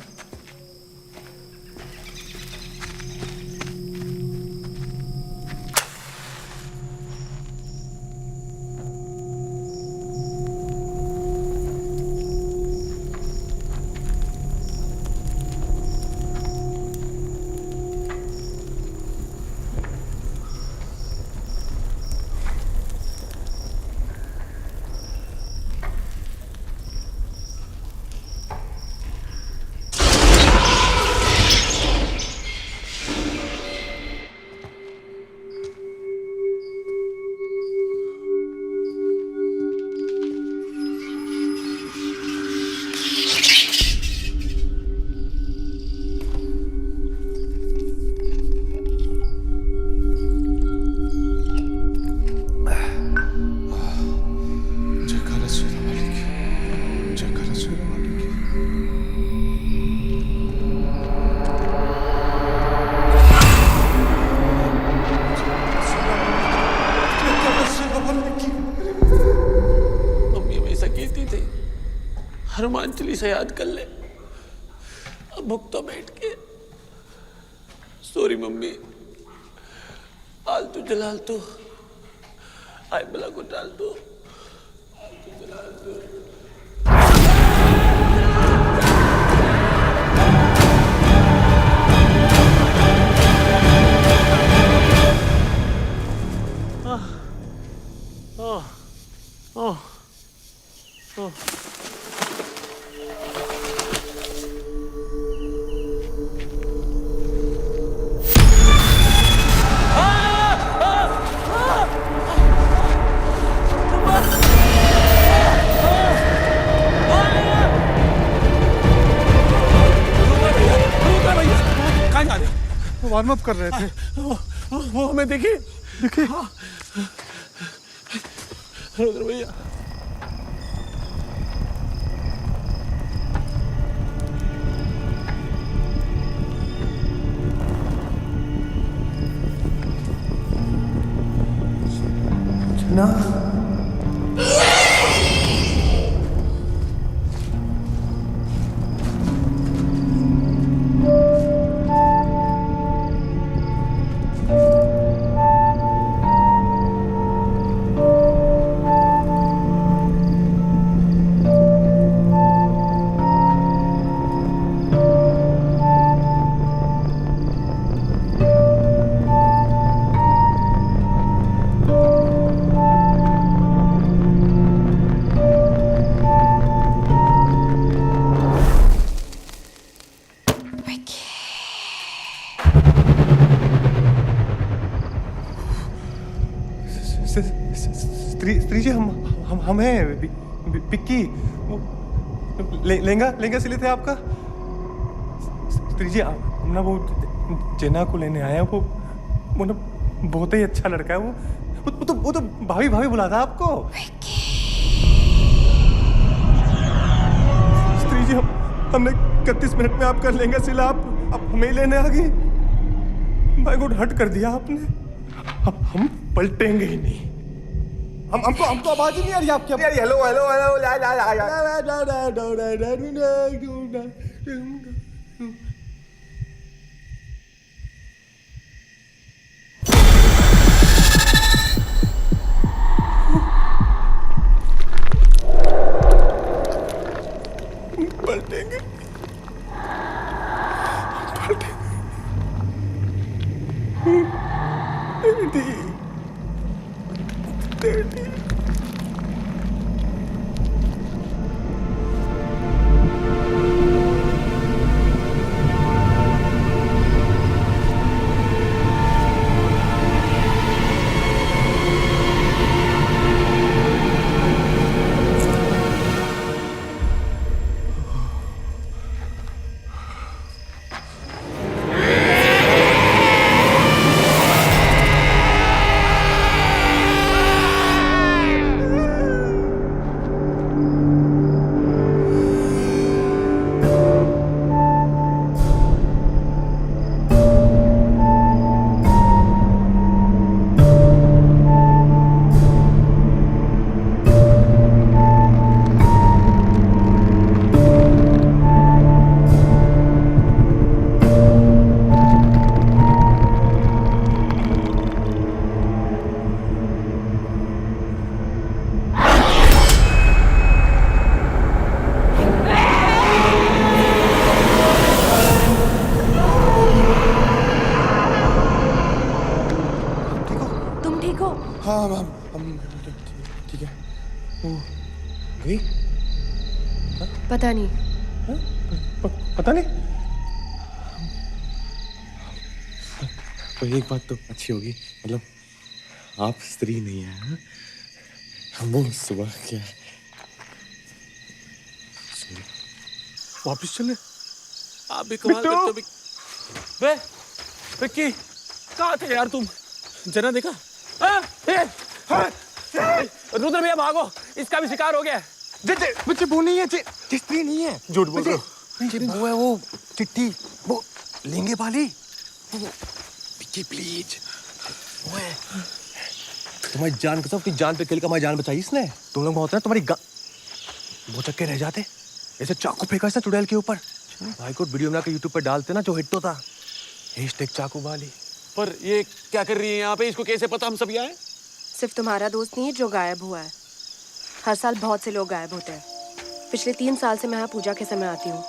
हनुमान चालीसा याद कर ले। अब भुक तो बैठ के। सॉरी मम्मी, आलतू जलालतू, आई बला को डाल दो। आलतू जलालतू। वार्म अप कर रहे थे। वो हमें देखिए देखिए। रुद्र भैया, ना स्त्री जी, हम हैं पिक्की। लहंगा सिले थे आपका। स्त्री जी, हम ना वो जेना को लेने आए हैं। वो ना बहुत ही अच्छा लड़का है। वो तो भाभी बुला था आपको। स्त्री जी, हमने 31 मिनट में आपका लहंगा सिला। आप हमें लेने आ गई। भाई को हट कर दिया आपने। हम पलटेंगे ही नहीं। हमको आवाज ही नहीं आ रही आपकी। हेलो हेलो पलटेंगे। Daddy. अभी पता नहीं। पता नहीं। तो एक बात तो अच्छी होगी, मतलब आप स्त्री नहीं है। हाँ? वो सुबह क्या वापिस चले। आप भी कमाल करते हो। बे विक्की, कहाँ थे यार तुम? जना देखा? रुद्र भैया भागो, इसका भी शिकार हो गया। बच्चे वो नहीं है, स्त्री नहीं है। झूठ बोल रहे हो। वो है वो चिट्ठी, वो लेंगे वाली। विक्की प्लीज, वो है। तुम्हारी जान कसम, अपनी जान पे खेल कर हमारी जान बचाई इसने। तुम लोग होता है तुम्हारी वो चक्के रह जाते। ऐसे चाकू फेंका था चुड़ैल के ऊपर। भाई को वीडियो बना के यूट्यूब पे डालते ना, जो हिट होता। #चाकू वाली। पर ये क्या कर रही है यहाँ पे? इसको कैसे पता हम सब यहाँ हैं? सिर्फ तुम्हारा दोस्त नहीं है जो गायब हुआ है। हर साल बहुत से लोग गायब होते हैं। पिछले 3 साल से मैं यहाँ पूजा के समय आती हूँ,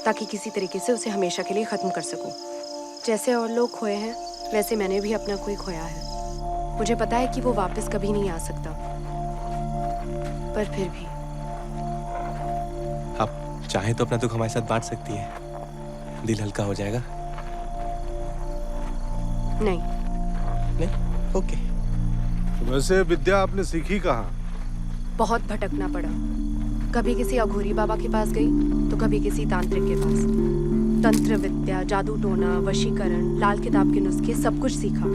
ताकि किसी तरीके से उसे हमेशा के लिए खत्म कर सकूं। जैसे और लोग खोए हैं, वैसे मैंने भी अपना कोई खोया है। मुझे पता है कि वो वापस कभी नहीं आ सकता, पर फिर भी। आप चाहे तो अपना दुख हमारे साथ बांट सकती है, दिल हल्का हो जाएगा। नहीं। ओके। वैसे विद्या आपने सीखी कहाँ? बहुत भटकना पड़ा। कभी किसी अघोरी बाबा के पास गई, तो कभी किसी तांत्रिक के पास। तंत्र विद्या, जादू टोना, वशीकरण, लाल किताब के नुस्खे, सब कुछ सीखा।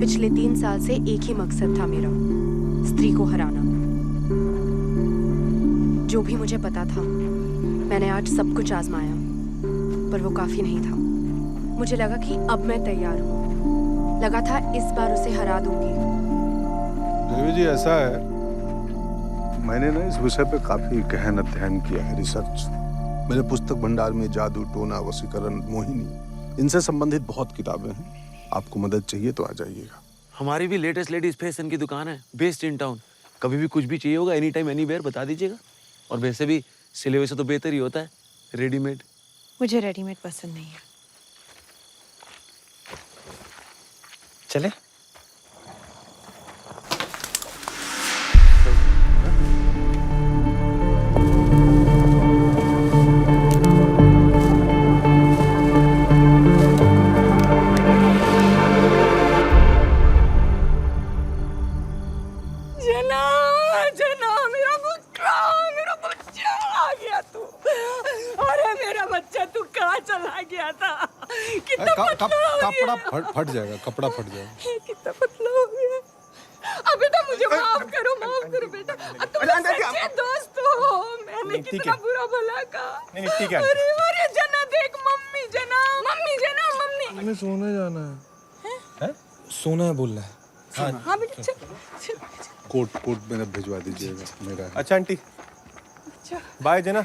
पिछले 3 साल से एक ही मकसद था मेरा, स्त्री को हराना। जो भी मुझे पता था, मैंने आज सब कुछ आजमाया, पर वो काफी नहीं था। मुझे लगा कि अब मैं तैयार हूँ। लगा था इस बार उसे हरा दूंगी। देवी जी, ऐसा है, मैंने ना इस विषय पे काफी गहन अध्ययन किया है, रिसर्च। मेरे पुस्तक भंडार में जादू टोना, वशीकरण, मोहिनी, इनसे संबंधित बहुत किताबें हैं। आपको मदद चाहिए तो आ जाइएगा। हमारी भी लेटेस्ट लेडीज फैशन की दुकान है, बेस्ड इन टाउन। कभी भी कुछ भी चाहिए होगा, एनी टाइम एनीवेयर बता दीजिएगा। और वैसे भी सिले हुए से तो बेहतर ही होता है रेडीमेड। मुझे रेडीमेड पसंद नहीं है। चले? कपड़ा फट जाएगा, कपड़ा फट जाएगा। कितना पतला हो गया। अब बेटा मुझे माफ करो बेटा। तुम सच्चे दोस्त हो। मैंने कितना बुरा भला कहा। नहीं ठीक है। अरे जना देख, मम्मी जना। हमें सोने जाना है। सोना है बोल रहा है। हाँ बेटा चल। कोट मेरा भिजवा दीजिएगा, मेरा है। अच्छा आंटी, बाय जना।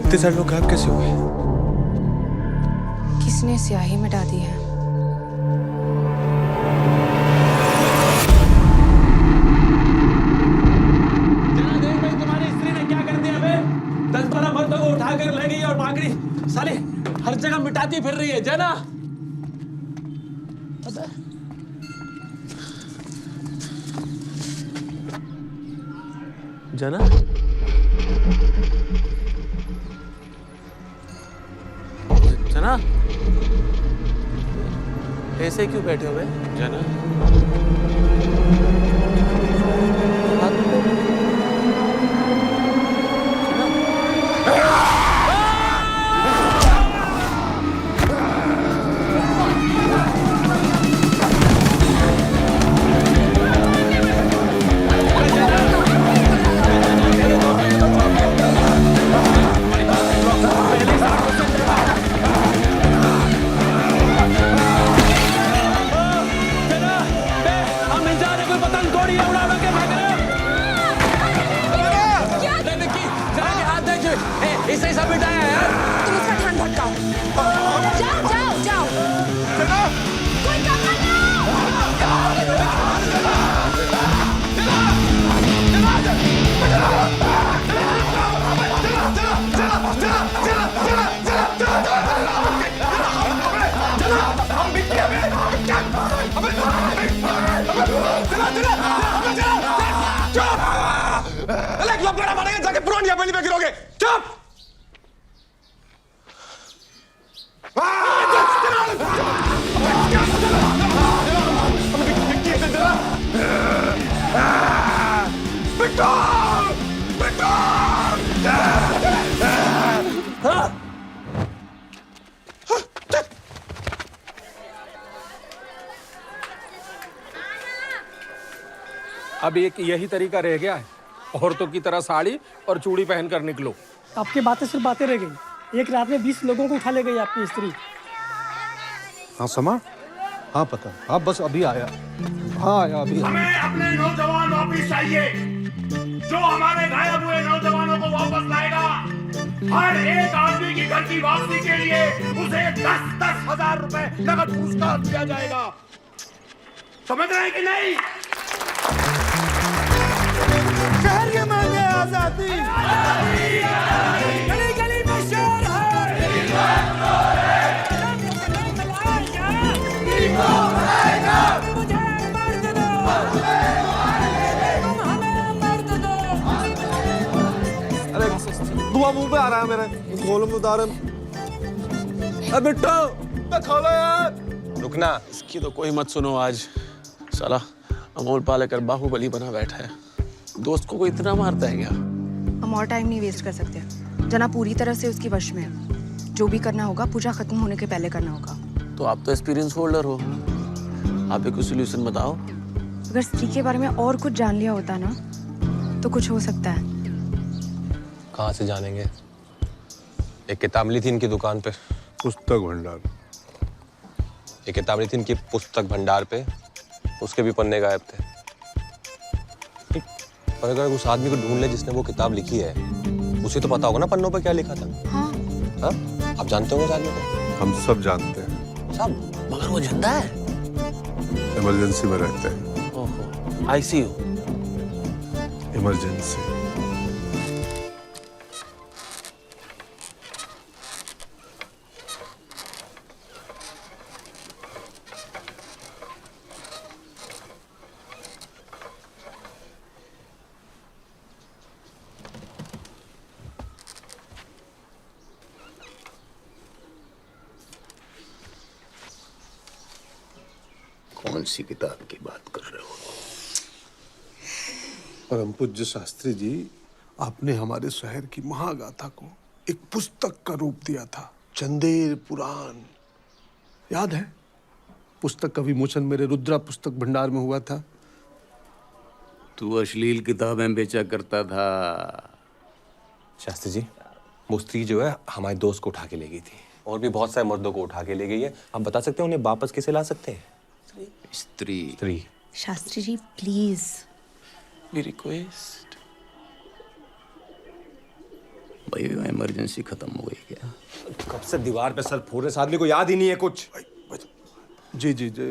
इतने सारे लोग गायब कैसे हुए? किसने स्याही मिटा दी है? तुम्हारी स्त्री ने क्या कर दिया बे? 10-12 मर्दों को उठाकर ले गई और मांगड़ी साले हर जगह मिटाती फिर रही है। जना जना जना ऐसे क्यों बैठे हुए? जना हम इंसान है, कोई पता लपड़ा मारेंगे जाके पुरानी हवेली में गिरोगे। चुप। अब एक यही तरीका रह गया है, औरतों की तरह साड़ी और चूड़ी पहनकर निकलो। आपकी बातें सिर्फ बातें रह गई। एक रात में 20 लोगों को उठा ले गई आपकी स्त्री। हाँ समा, हाँ पता, हाँ बस अभी आया, हाँ आया अभी। हमें अपने नौजवान वापिस चाहिए, जो हमारे गायब हुए नौजवानों को वापस लाएगा। हर एक आदमी की घर की वापसी के लिए उसे 10-10 हजार रुपए नगद पुरस्कार दिया जाएगा। समझ रहे हैं कि नहीं? शहर के मांगे आजादी, गली गली में शोर अरे धुआं मुंह पे आ रहा है मेरे, खोलो मुदारन। अरे बिट्टू, खोलो यार। रुकना, इसकी तो कोई मत सुनो आज। साला अमोल पालेकर बाहुबली बना बैठा है, दोस्त को कोई इतना मारता है क्या? हम और टाइम नहीं वेस्ट कर सकते। जना पूरी तरह से उसकी वश में है। जो भी करना होगा पूजा खत्म होने के पहले करना होगा। तो आप तो एक्सपीरियंस होल्डर हो, आप एक सोल्यूशन बताओ। अगर स्त्री के बारे में और कुछ जान लिया होता ना तो कुछ हो सकता है। कहाँ से जानेंगे? एक किताब मिली थी इनकी दुकान पे, पुस्तक भंडार। एक किताब मिली थी इनकी पुस्तक भंडार पे, उसके भी पन्ने गायब थे। पर अगर उस आदमी को ढूंढ ले जिसने वो किताब लिखी है, उसे तो पता होगा ना पन्नों पे क्या लिखा था। हाँ? आप जानते हो उस आदमी को? हम सब जानते हैं। सब? मगर वो जिंदा है? इमरजेंसी में रहते हैं। ओहो, आईसीयू। इमरजेंसी। कौन सी किताब की बात कर रहे हो? परम पूज्य शास्त्री जी, आपने हमारे शहर की महागाथा को एक पुस्तक का रूप दिया था, चंदेर पुराण। याद है? पुस्तक का विमोचन मेरे रुद्रा पुस्तक भंडार में हुआ था। तू अश्लील किताबें बेचा करता था। शास्त्री जी, वो स्त्री जो है हमारे दोस्त को उठा के ले गई थी, और भी बहुत सारे मर्दों को उठा के ले गई है। आप बता सकते हैं उन्हें वापस कैसे ला सकते हैं? स्त्री। शास्त्री जी प्लीज, मेरी रिक्वेस्ट। भाई इमरजेंसी खत्म हो गई क्या? कब से दीवार पे सर फोड़ रहे, आदमी को याद ही नहीं है कुछ। जी जी जी,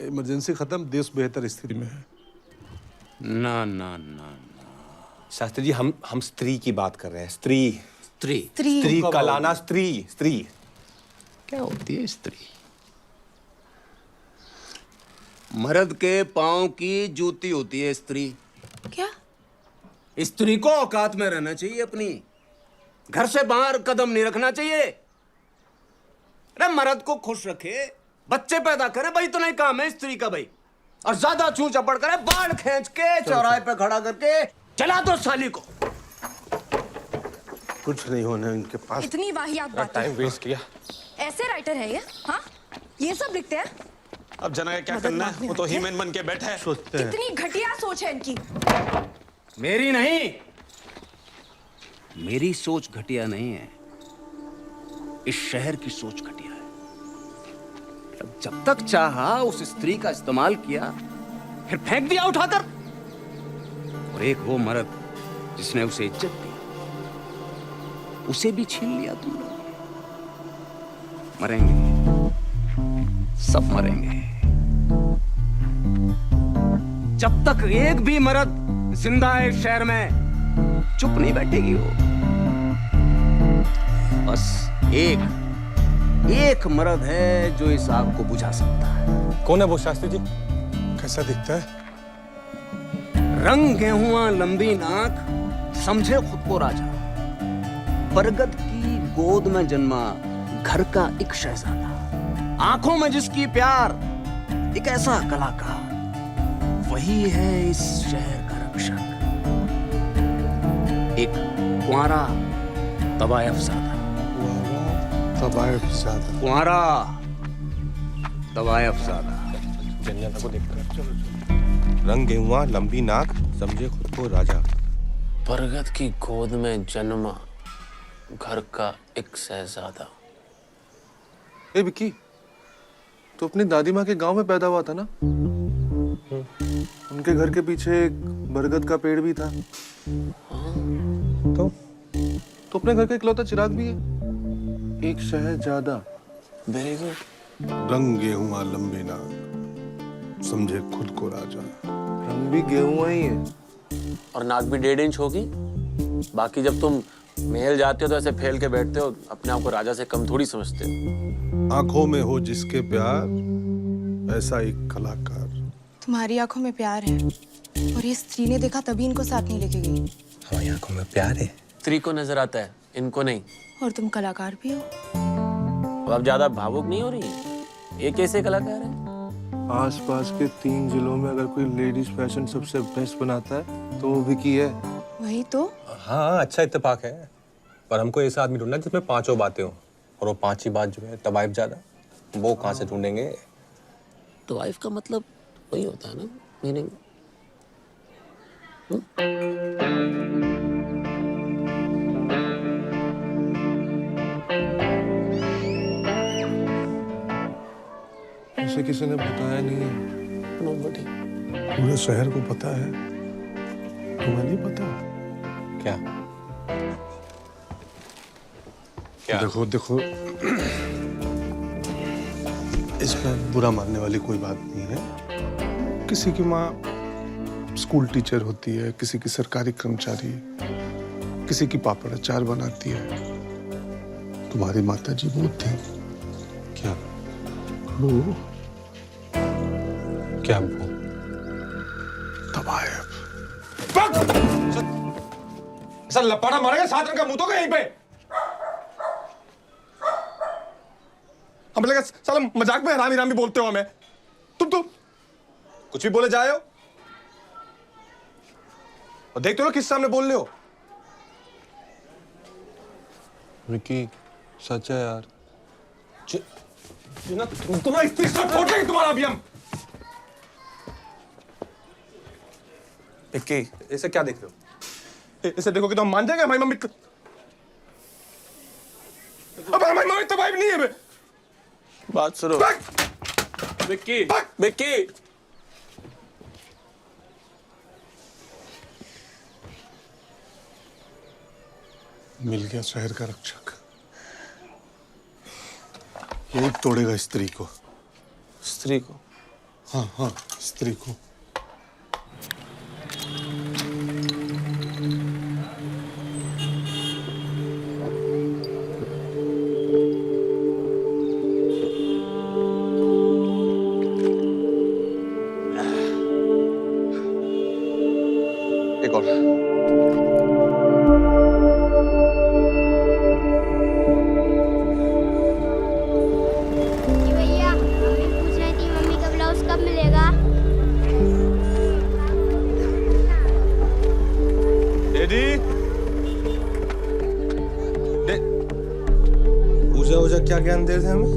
इमरजेंसी खत्म, देश बेहतर स्थिति में है। ना ना ना ना शास्त्री जी, हम स्त्री की बात कर रहे हैं। स्त्री स्त्री स्त्री का लाना। स्त्री स्त्री क्या होती है? स्त्री मर्द के पांव की जूती होती है स्त्री। क्या? स्त्री को औकात में रहना चाहिए, अपनी घर से बाहर कदम नहीं रखना चाहिए। अरे मर्द को खुश रखे, बच्चे पैदा करे, भाई तो नहीं काम है स्त्री का भाई। और ज्यादा छू चपड़ करे, बाल खींच के चौराहे पे खड़ा करके चला दो साली को। कुछ नहीं होने इनके पास। इतनी वाहियात बातें। टाइम वेस्ट किया। ऐसे राइटर है ये? हाँ, ये सब लिखते हैं? अब जना का क्या करना है? वो तो हीमैन बन के बैठा है। सोचते हैं। कितनी घटिया सोच है इनकी। मेरी नहीं, मेरी सोच घटिया नहीं है, इस शहर की सोच घटिया है। जब तक चाहा उस स्त्री का इस्तेमाल किया, फिर फेंक दिया उठाकर। और एक वो मर्द जिसने उसे इज्जत दी, उसे भी छीन लिया तुम लोग। मरेंगे, सब मरेंगे। जब तक एक भी मर्द जिंदा है इस शहर में, चुप नहीं बैठेगी वो। बस एक मर्द है जो इस आग को बुझा सकता है। कौन है वो शास्त्री जी? कैसा दिखता है? रंग गेहुआ लंबी नाक, समझे खुद को राजा। बरगद की गोद में जन्मा घर का एक शहजादा, आंखों में जिसकी प्यार, एक ऐसा कलाकार, वही है इस शहर का रक्षक। एक कुंवारा तवायफज़ादा। तवायफज़ादा। कुंवारा तवायफज़ादा। जन्नत को देखकर रंग गेहुआ लंबी नाक, समझे खुद को राजा। बरगद की गोद में जन्मा घर का एक शहजादा। ए विक्की, तो अपनी दादी माँ के गांव में पैदा हुआ था ना? उनके घर के पीछे एक बरगद का पेड़ भी था। तो अपने घर का इकलौता चिराग भी है। एक शहजादा। Very good. रंग गेहुआ लंबी नाक, समझे खुद को राजा। रंग भी गेहुआ ही है। और नाक भी 1.5 इंच होगी। बाकी जब तुम महल जाते हो तो ऐसे फैल के बैठते हो, अपने आप को राजा से कम थोड़ी समझते हो। आंखों में हो जिसके प्यार, ऐसा एक कलाकार। तुम्हारी आंखों में प्यार है, और ये स्त्री ने देखा तभी इनको साथ नहीं लेके गई। हमारी आंखों में प्यार है। स्त्री को नजर आता है, इनको नहीं। और तुम कलाकार भी हो। अब ज्यादा भावुक नहीं हो रही? ये कैसे कलाकार है? आसपास के 3 जिलों में अगर कोई लेडीज फैशन सबसे बेस्ट बनाता है तो वो विकी है। वही तो। हाँ, अच्छा इत्तेफाक है, पर हमको ऐसा आदमी ढूंढना जिसमें 5 बातें हो, और वो 5 ही बात जो है तवायफज़ादा, वो कहाँ से ढूंढेंगे? तवाइफ का मतलब वही होता है ना, मीनिंग। उसे किसी ने बताया नहीं है। Nobody। पूरे शहर को पता है, तुम्हें नहीं पता? क्या? क्या? देखो देखो, इसमें बुरा मानने वाली कोई बात नहीं है। किसी की माँ स्कूल टीचर होती है, किसी की सरकारी कर्मचारी, किसी की पापड़ अचार बनाती है। तुम्हारी माता जी वो थी। क्या? वो क्या वो? तवायफ। सर लपाटा मारेगा, 7 रंग का मुंह तो यहीं पे। हमें लगा साला मजाक में हरामी रामी बोलते हो हमें। तुम तो कुछ भी बोले जाए हो, और देखते हो किस सामने बोल रहे हो। विकी, सच है यार। तुम्हारा स्त्री सब फोड़ देंगे तुम्हारा अभी हम। विक्की, ऐसे क्या देख रहे हो? इसे देखोगे तो हम मान जाएंगे हमारी मम्मी। अब हमारी मम्मी तवाइफ नहीं है। बात सुनो। विक्की, विक्की। मिल गया शहर का रक्षक। यही तोड़ेगा स्त्री को। स्त्री को? हाँ हाँ, स्त्री को। एक और। भैया, मम्मी पूछ रही थी मम्मी का ब्लाउज कब मिलेगा? डैडी, पूजा वूजा क्या ज्ञान दे रहे थे हमें?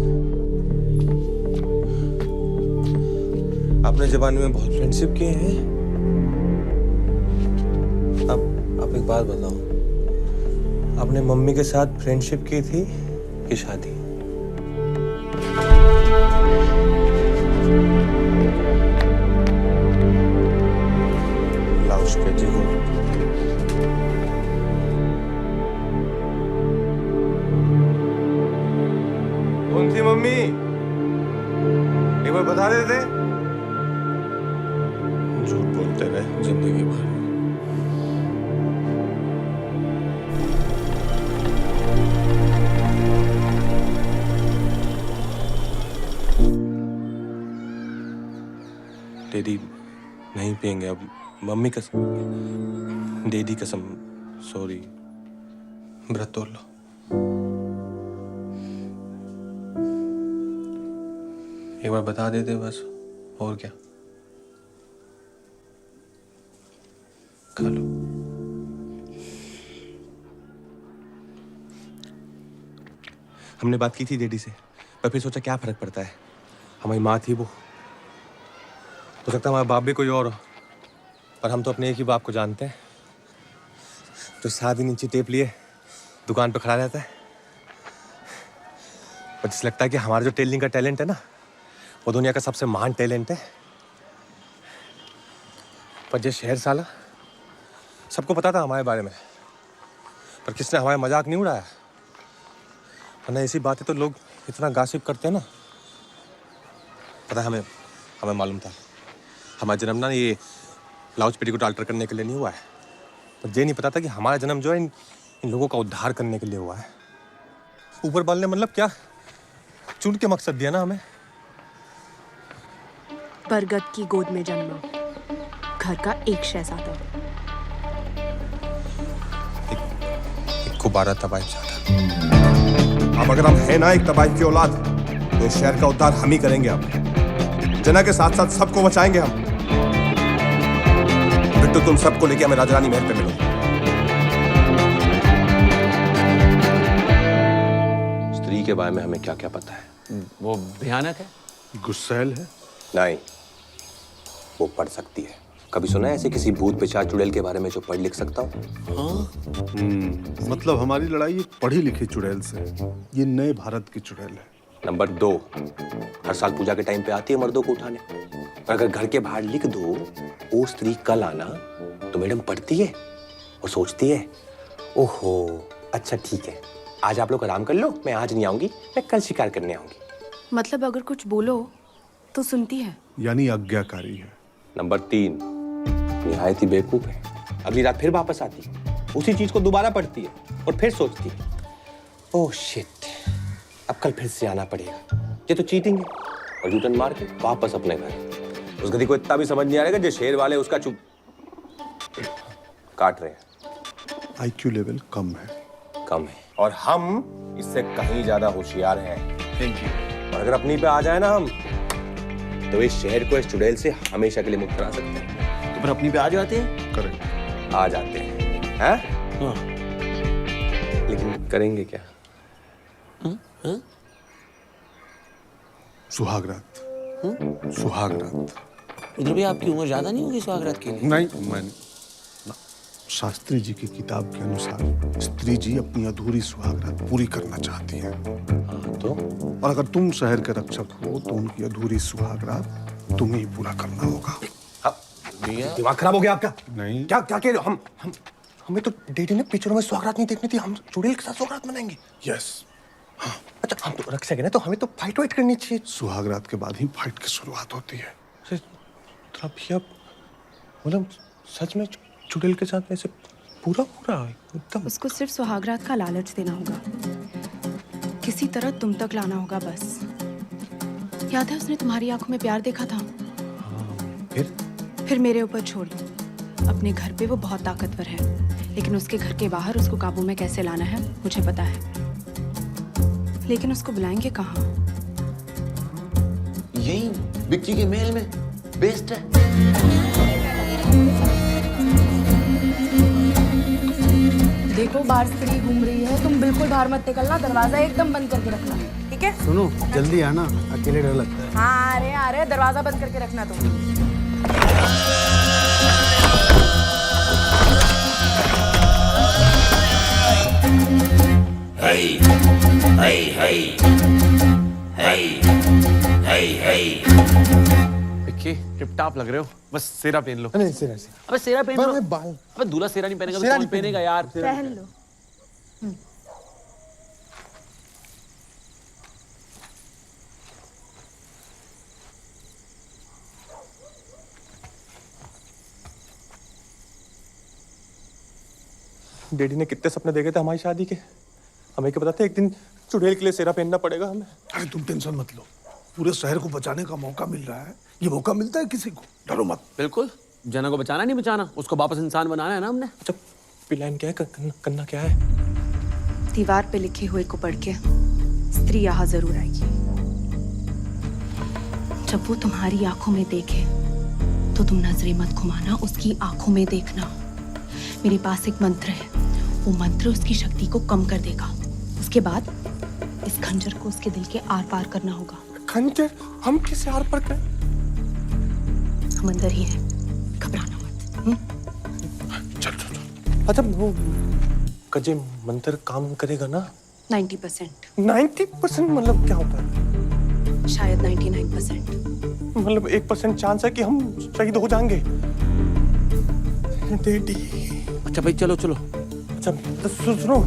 आपने जवानी में बहुत फ्रेंडशिप किए हैं। अब एक बात बताओ, आपने मम्मी के साथ फ्रेंडशिप की थी कि शादी? ब्लाउज पे देखो। कौन थी मम्मी? एक बार बता देते। झूठ बोलते रहे जिंदगी भर। डैडी नहीं पियेंगे अब। मम्मी कसम, डैडी कसम, सॉरी। व्रत तोड़ लो। एक बार बता देते बस, और क्या। खा लो। हमने बात की थी डैडी से, पर फिर सोचा क्या फर्क पड़ता है, हमारी माँ थी वो। हो सकता है हमारा बाप भी कोई और हो, पर हम तो अपने एक ही बाप को जानते हैं, जो 7 इंची टेप लिए दुकान पे खड़ा रहता है। पर जिसे लगता है कि हमारा जो टेलरिंग का टैलेंट है ना, वो दुनिया का सबसे महान टैलेंट है। पर ये शहर साला, सबको पता था हमारे बारे में, पर किसने हमारा मजाक नहीं उड़ाया। वरना ऐसी बातें तो लोग इतना गासिप करते हैं ना। पता है हमें मालूम था हमारा जन्म ना ये ब्लाउज पेटी को अल्टर करने के लिए नहीं हुआ है, पर ये नहीं पता था कि हमारा जन्म जो है इन लोगों का उद्धार करने के लिए हुआ है। ऊपर वाले ने मतलब क्या चुन के मकसद दिया ना हमें। बरगद की गोद में जन्मा, घर का एक शहजादा, एक को 12 तबाही ज्यादा। अब अगर हम है ना एक तबाही की औलाद, तो इस शहर का उद्धार हम ही करेंगे। अब जना के साथ साथ सबको बचाएंगे हम। फिर तो तुम सबको लेके हमें राजा रानी महल पे मिलो। स्त्री के बारे में हमें क्या क्या पता है? वो भयानक है, गुस्सैल है। नहीं, वो पढ़ सकती है। कभी सुना है ऐसे किसी भूत पिशाच चुड़ैल के बारे में जो पढ़ लिख सकता हो? हाँ? मतलब हमारी लड़ाई एक पढ़ी लिखी चुड़ैल से। ये नए भारत की चुड़ैल है। नंबर 2, हर साल पूजा के टाइम पे आती है मर्दों को उठाने, और अगर घर के बाहर लिख दो वो स्त्री कल आना, तो मैडम पढ़ती है और सोचती है, ओहो अच्छा ठीक है, आज आप लोग आराम कर लो, मैं आज नहीं आऊंगी, मैं कल शिकार करने आऊंगी। मतलब अगर कुछ बोलो तो सुनती है, यानी आज्ञाकारी है। नंबर 3, निहायत ही बेवकूफ है। अगली रात फिर वापस आती है, उसी चीज को दोबारा पढ़ती है और फिर सोचती है, ओह शिट, अब कल फिर से आना पड़ेगा, ये तो चीटिंग है, और यूटर्न मार के वापस अपने घर। उस गधी को इतना भी समझ नहीं आ रहा जो शेर वाले उसका चुप काट रहे हैं। आईक्यू लेवल कम है, और हम इससे कहीं ज्यादा होशियार हैं। Thank you. और अगर अपनी पे आ जाए ना हम, तो इस शहर को इस चुड़ैल से हमेशा के लिए मुक्त करा सकते हैं। तो फिर अपनी पे आ जाते हैं? करेक्ट, आ जाते हैं, हैं? हाँ। लेकिन करेंगे क्या? सुहागरात। सुहागरात। उधर भी आपकी उम्र ज्यादा नहीं होगी सुहागरात के लिए? नहीं, मैंने शास्त्री जी की किताब के अनुसार स्त्री जी अपनी अधूरी सुहागरात पूरी करना चाहती है। तो? और अगर तुम शहर के रक्षक हो तो उनकी अधूरी सुहागरात तुम्हें ही पूरा करना होगा। दिमाग खराब हो गया आपका? नहीं। क्या क्या कह रहे हो? हमें तो डैडी ने पिक्चरों में सुहागरात नहीं देखनी थी, हम चुड़ैल के साथ सुहागरात मनाएंगे। यस। हाँ। अच्छा, हम तो रक्षक है ना, तो हमें तो फाइट वाइट करनी चाहिए। सुहागरात के बाद ही फाइट की शुरुआत होती है। मतलब सच में चुड़ैल के साथ ऐसे पूरा एकदम। उसको सिर्फ सुहागरात का लालच देना होगा, किसी तरह तुम तक लाना होगा बस। याद है उसने तुम्हारी आंखों में प्यार देखा था? फिर मेरे ऊपर छोड़, अपने घर पे वो बहुत ताकतवर है, लेकिन उसके घर के बाहर उसको काबू में कैसे लाना है मुझे पता है। लेकिन उसको बुलाएंगे कहाँ? यही बिक्की के महल में बेस्ट है। देखो बाहर स्त्री घूम रही है, तुम बिल्कुल बाहर मत निकलना, दरवाजा एकदम बंद करके रखना, ठीक है? सुनो, जल्दी आना, अकेले डर लगता है। हाँ आ रहे, दरवाजा बंद करके रखना तुम। विक्की, टिप-टाप लग रहे हो, बस सेरा पहन लो। नहीं, सेरा। अबे सेरा पहन लो। बाल। अबे दूल्हा सेरा नहीं पहनेगा तो कौन पहनेगा यार? पहन लो। डैडी ने कितने सपने देखे थे हमारी शादी के, हमें क्या पता था एक दिन चुड़ैल के लिए सेरा पहनना पड़ेगा हमें। अरे तुम टेंशन मत लो, पूरे शहर को बचाने का मौका मिल रहा है। ये मौका मिलता है किसी को, डरो मत। बिल्कुल, जना को बचाना नहीं बचाना, उसको वापस इंसान बनाना है ना हमने। अच्छा प्लान क्या है, करना क्या है? दीवार पे लिखे हुए को पढ़ के स्त्री यहाँ जरूर आएगी। जब वो तुम्हारी आंखों में देखे तो तुम नजरें मत घुमाना, उसकी आंखों में देखना। मेरे पास एक मंत्र है, वो मंत्र उसकी शक्ति को कम कर देगा। उसके बाद इस खंजर को उसके दिल के आर पार करना होगा। खंजर? हम किसे आर पार करें? हम अंदर ही हैं, घबराना मत। चल चल चल। अच्छा वो कजे मंत्र काम करेगा ना? 90%। 90% मतलब क्या होता है? शायद 99%। मतलब 1% चांस है कि हम शहीद हो जाएंगे। डैडी। अच्छा भाई चलो चलो। अच्छा तो सुनो,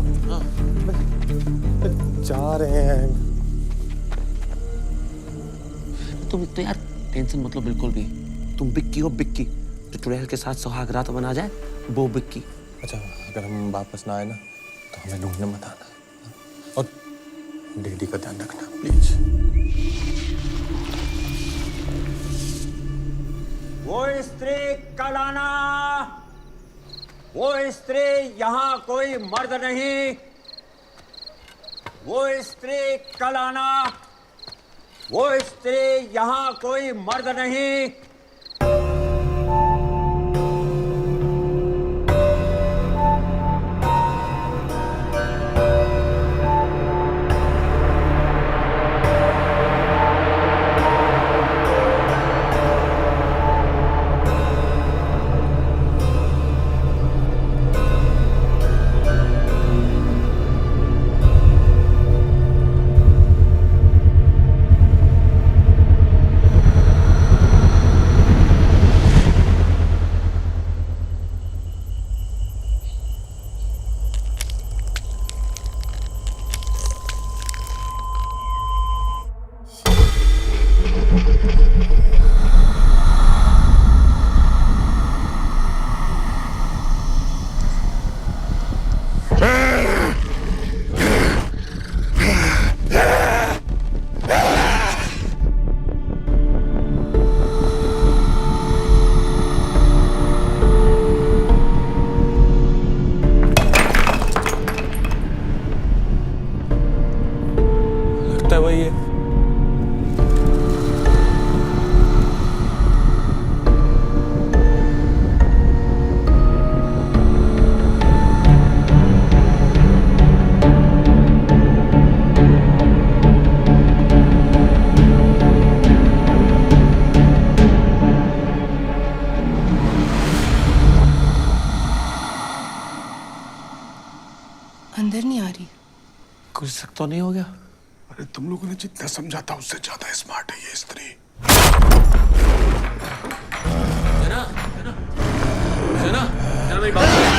जा रहे हैं। तुम तो यार टेंशन मत लो बिल्कुल भी। तुम बिक्की हो, बिक्की जो चुड़ैल के साथ सुहाग रात बना जाए, वो बिक्की। अच्छा अगर हम वापस ना आए ना तो हमें ढूंढने मत आना, और डैडी का ध्यान रखना प्लीज। वो स्त्री कल आना, वो स्त्री यहाँ कोई मर्द नहीं। वो स्त्री कल आना, वो स्त्री यहाँ कोई मर्द नहीं। लगता है वही है। अंदर नहीं आ रही। कुछ शक तो नहीं हो गया? अरे तुम लोगों ने जितना समझा था उससे ज्यादा स्मार्ट है ये स्त्री। जना, जना, जना, जना मेरी बात सुनो।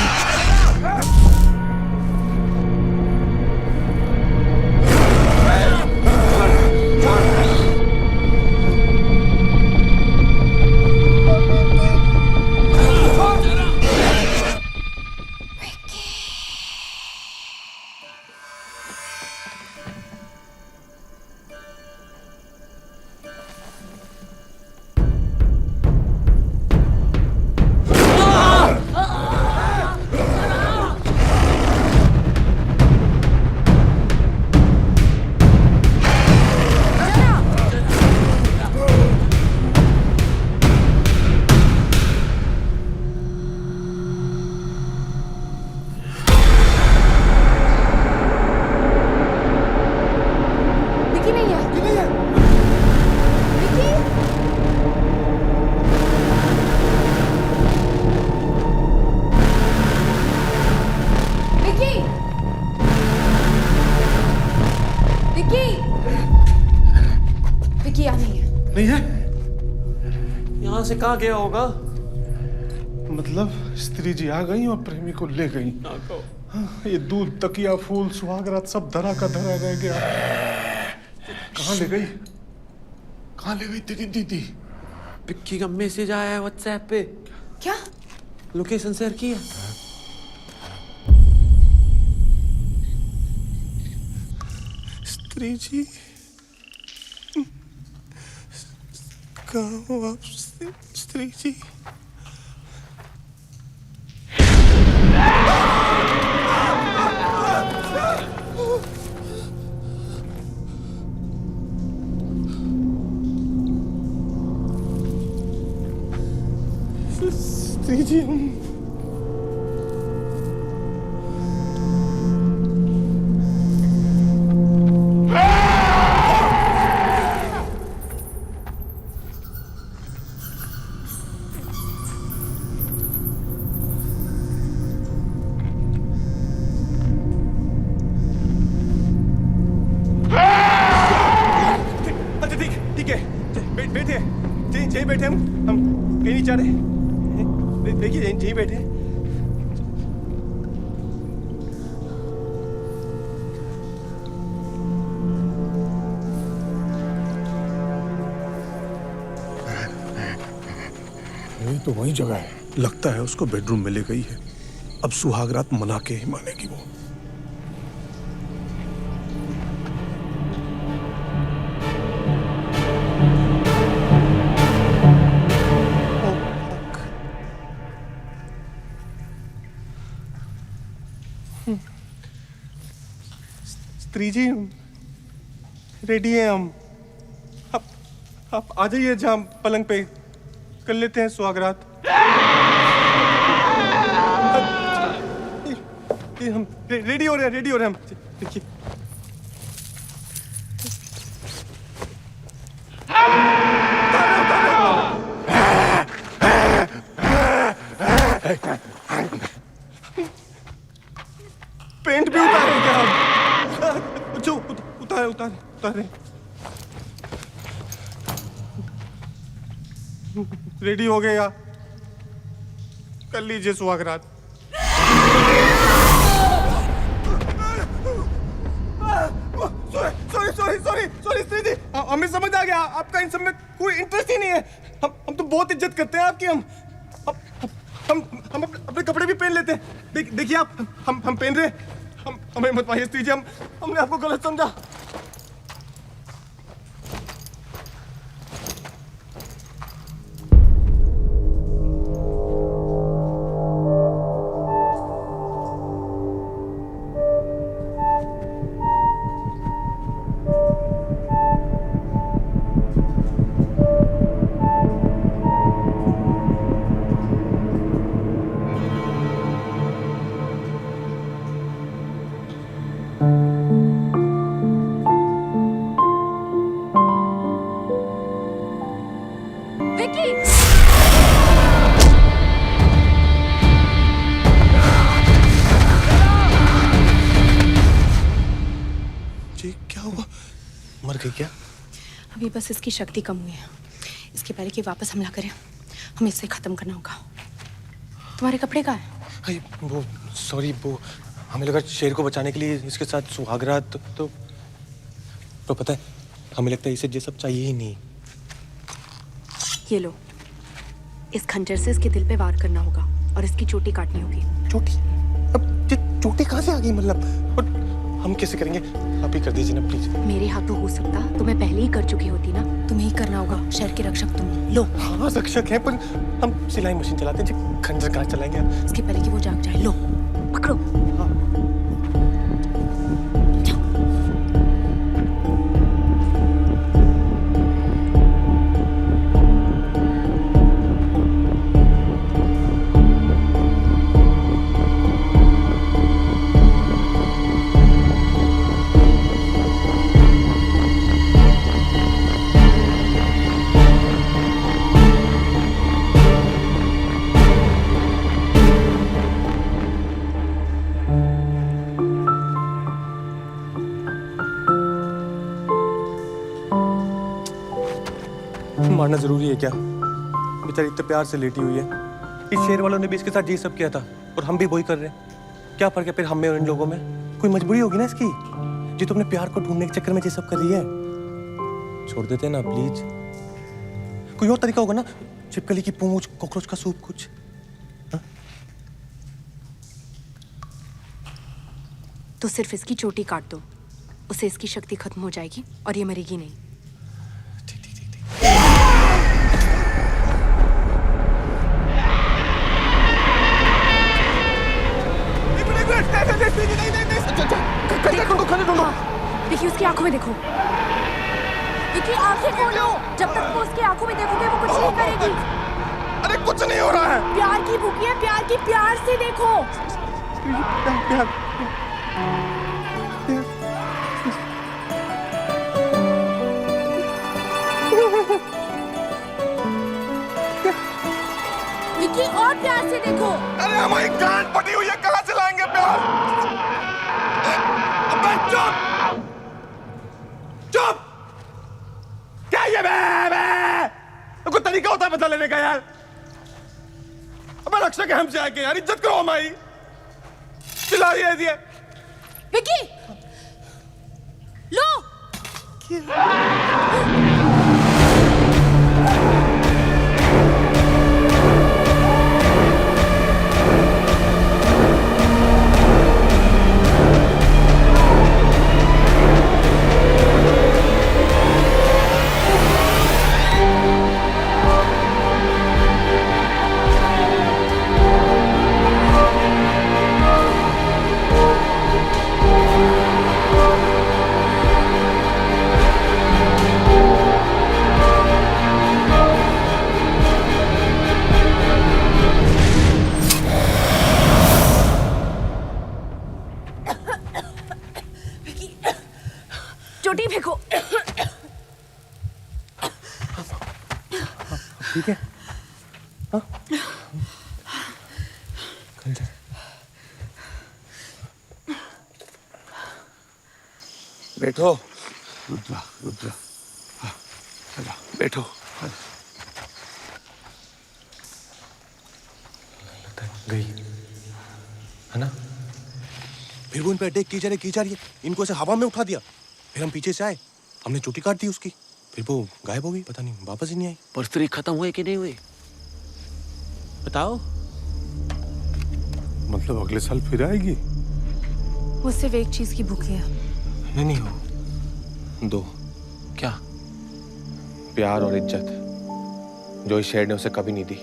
नहीं है? यहाँ से कहाँ गया होगा? मतलब स्त्री जी आ गई और प्रेमी को ले गई। हाँ, ये दूध, तकिया, फूल, सुहागरात सब धरा का धरा रह गया। कहाँ ले गई? कहाँ ले गई तेरी दीदी? बिक्की का मैसेज आया है व्हाट्सएप पे। क्या? लोकेशन शेयर की है। स्त्री जी कहाँ हो आप? स्त्री जी स्त्री जी हम बैठे यहीं बैठे हम कहीं नहीं जा रहे। देखिए यहीं बैठे। यही तो वही जगह है। लगता है उसको बेडरूम में ले गई है। अब सुहागरात मना के ही मानेगी वो। स्त्री जी रेडी है हम। आप आ जाइए जहाँ पलंग पे कर लेते हैं सुहागरात। हम रेडी हो रहे हैं हम। देखिए पेंट भी उतारे क्या हम? जो उतारे रेडी हो गए या कर लीजिए सुहागरात। सॉरी स्त्री जी, हमें समझ आ गया आपका इन सब में कोई इंटरेस्ट ही नहीं है। हम तो बहुत इज्जत करते हैं आपकी। हम अपने कपड़े भी पहन लेते हैं। देखिए आप हम पहन रहे। हमें मत पाइए स्त्री जी, हमने आपको गलत समझा। मर गई क्या? अभी बस इसकी शक्ति कम हुई है। इसके पहले कि वापस हमला करें हमें इसे खत्म करना होगा। तुम्हारे कपड़े कहाँ हैं? वो सॉरी, वो हमें लगा शेर को बचाने के लिए इसके साथ सुहागरात तो पता है हमें लगता है इसे ये सब चाहिए ही नहीं। ये लो, इस खंजर से इसके दिल पे वार करना होगा और इसकी चोटी काटनी होगी। चोटी? अब ये चोटी कहाँ से आ गई? मतलब हम कैसे करेंगे? आप ही कर दीजिए ना प्लीज। मेरे हाथों हो सकता तो मैं पहले ही कर चुकी होती ना। तुम्हें ही करना होगा। शहर के रक्षक तुम। लो। हाँ रक्षक हैं, पर हम सिलाई मशीन चलाते हैं, खंजर कहाँ चलाएंगे? इसके पहले कि वो जाग जाए। लो पकड़ो। मारना जरूरी है क्या? बेचारी इतने प्यार से लेटी हुई है। इस शेर वालों ने भी इसके साथ ये सब किया था और हम भी वही कर रहे हैं। क्या फर्क है फिर हम में और इन लोगों में? कोई मजबूरी होगी ना इसकी, जी तो अपने प्यार को ढूंढने के चक्कर में ये सब कर रही है। छोड़ देते हैं ना प्लीज। कोई और तरीका होगा ना? छिपकली की पूंछ, कॉकरोच का सूप, कुछ। तो सिर्फ इसकी चोटी काट दो, उससे इसकी शक्ति खत्म हो जाएगी और ये मरेगी नहीं। देखिए उसकी आंखों में देखो। देखिए आंखें खोलो। जब तक वो उसकी आंखों में देखोगे वो कुछ नहीं करेगी। अरे कुछ नहीं हो रहा है? प्यार की भूखी है, प्यार की, प्यार से देखो। प्यार विकी और प्यार से देखो। अरे हमारी गांड फटी हुई है, कहां से लाएंगे प्यार? अबे चुप चुप। क्या ये कोई तरीका होता है बदला लेने का यार? अबे रक्षा के हमसे आके यार, इज्जत करो हमारी। चिल्ला रही है ये। विकी लो। चोटी फेंको। ठीक है? हाँ? बैठो। रुद्रा रुद्रा, चलो बैठो। लगता है गई है ना? फिर वो इन पे अटैक की जा रही है। इनको ऐसे हवा में उठा दिया, फिर हम पीछे से आए, हमने चोटी काट दी उसकी, फिर वो गायब हो गई, पता नहीं वापस ही नहीं आई। पर स्त्री खत्म हुए कि नहीं हुए बताओ। मतलब अगले साल फिर आएगी? वो सिर्फ एक चीज की भूखी है। नहीं हो, दो। क्या? प्यार और इज्जत, जो इस शहर ने उसे कभी नहीं दी,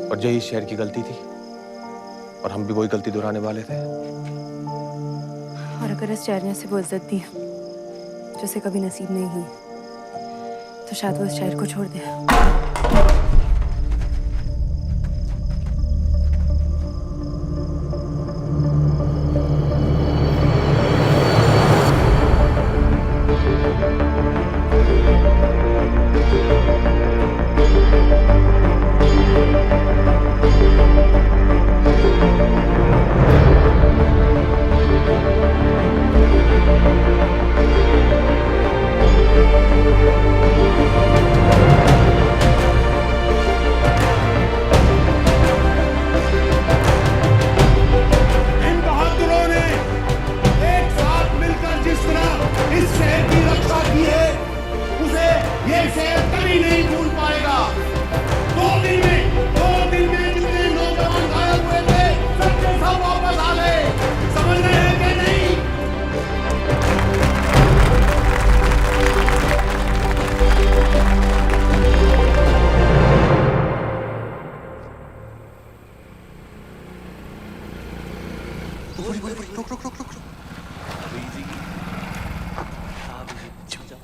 और यही इस शहर की गलती थी, और हम भी वही गलती दोहराने वाले थे। और अगर इस शहर ने उसे वो इज्जत दी जो उसे कभी नसीब नहीं हुई, तो शायद वो इस शहर को छोड़ दे।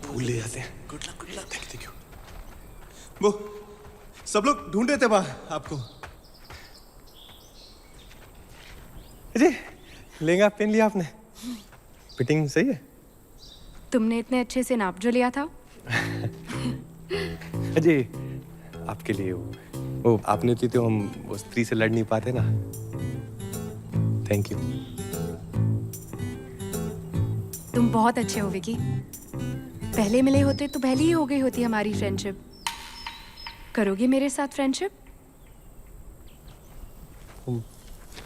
फूल ले जाते हैं। Thank you. वो सब लोग ढूंढ रहे थे वहां आपको। अजय, लहंगा पहन लिया आपने? फिटिंग सही है? तुमने इतने अच्छे से नाप जो लिया था? अजय, आपके लिए वो आप नहीं होती तो हम वो स्त्री से लड़ नहीं पाते ना। Thank you. तुम बहुत अच्छे हो विकी। पहले मिले होते तो पहले ही हो गई होती हमारी फ्रेंडशिप। करोगे मेरे साथ फ्रेंडशिप?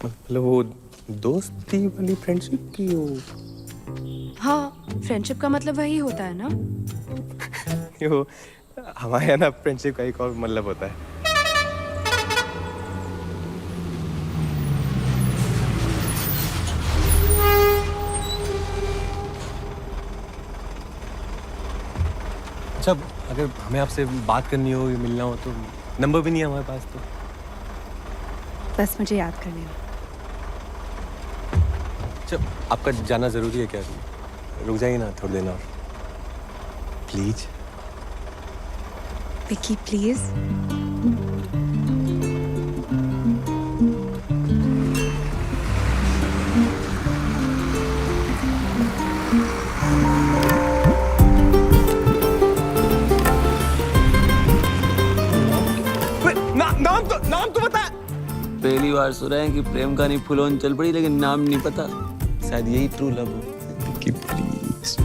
मतलब वो दोस्ती वाली फ्रेंडशिप की हो? हाँ, फ्रेंडशिप का मतलब वही होता है ना। वो हमारे यहाँ ना फ्रेंडशिप का एक और मतलब होता है। अच्छा, अगर हमें आपसे बात करनी हो या मिलना हो तो नंबर भी नहीं है हमारे पास तो। बस मुझे याद कर लेना। अच्छा, आपका जाना जरूरी है क्या? रुक जाइए ना थोड़ी देर और प्लीज। विकी प्लीज। पता? पहली बार सुना है कि प्रेम कहानी फुल ऑन चल पड़ी, लेकिन नाम नहीं पता। शायद यही ट्रू लव हो। विक्की प्लीज।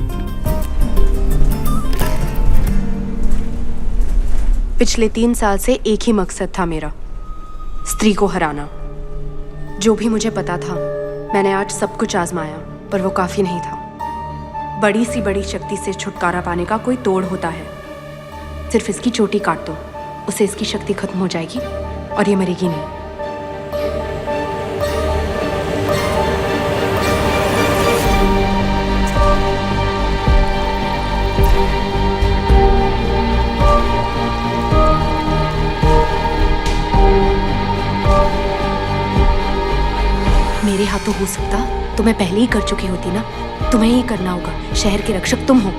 पिछले 3 साल से एक ही मकसद था मेरा, स्त्री को हराना। जो भी मुझे पता था, मैंने आज सब कुछ आजमाया, पर वो काफी नहीं था। बड़ी सी बड़ी शक्ति से छुटकारा पाने का कोई तोड़ होता है। सिर्फ इसकी चोटी काट दो, उसे इसकी शक्ति खत्म हो जाएगी और ये मरेगी नहीं। मेरे हाथों हो सकता तो मैं पहले ही कर चुकी होती ना। तुम्हें ही करना होगा, शहर के रक्षक तुम हो।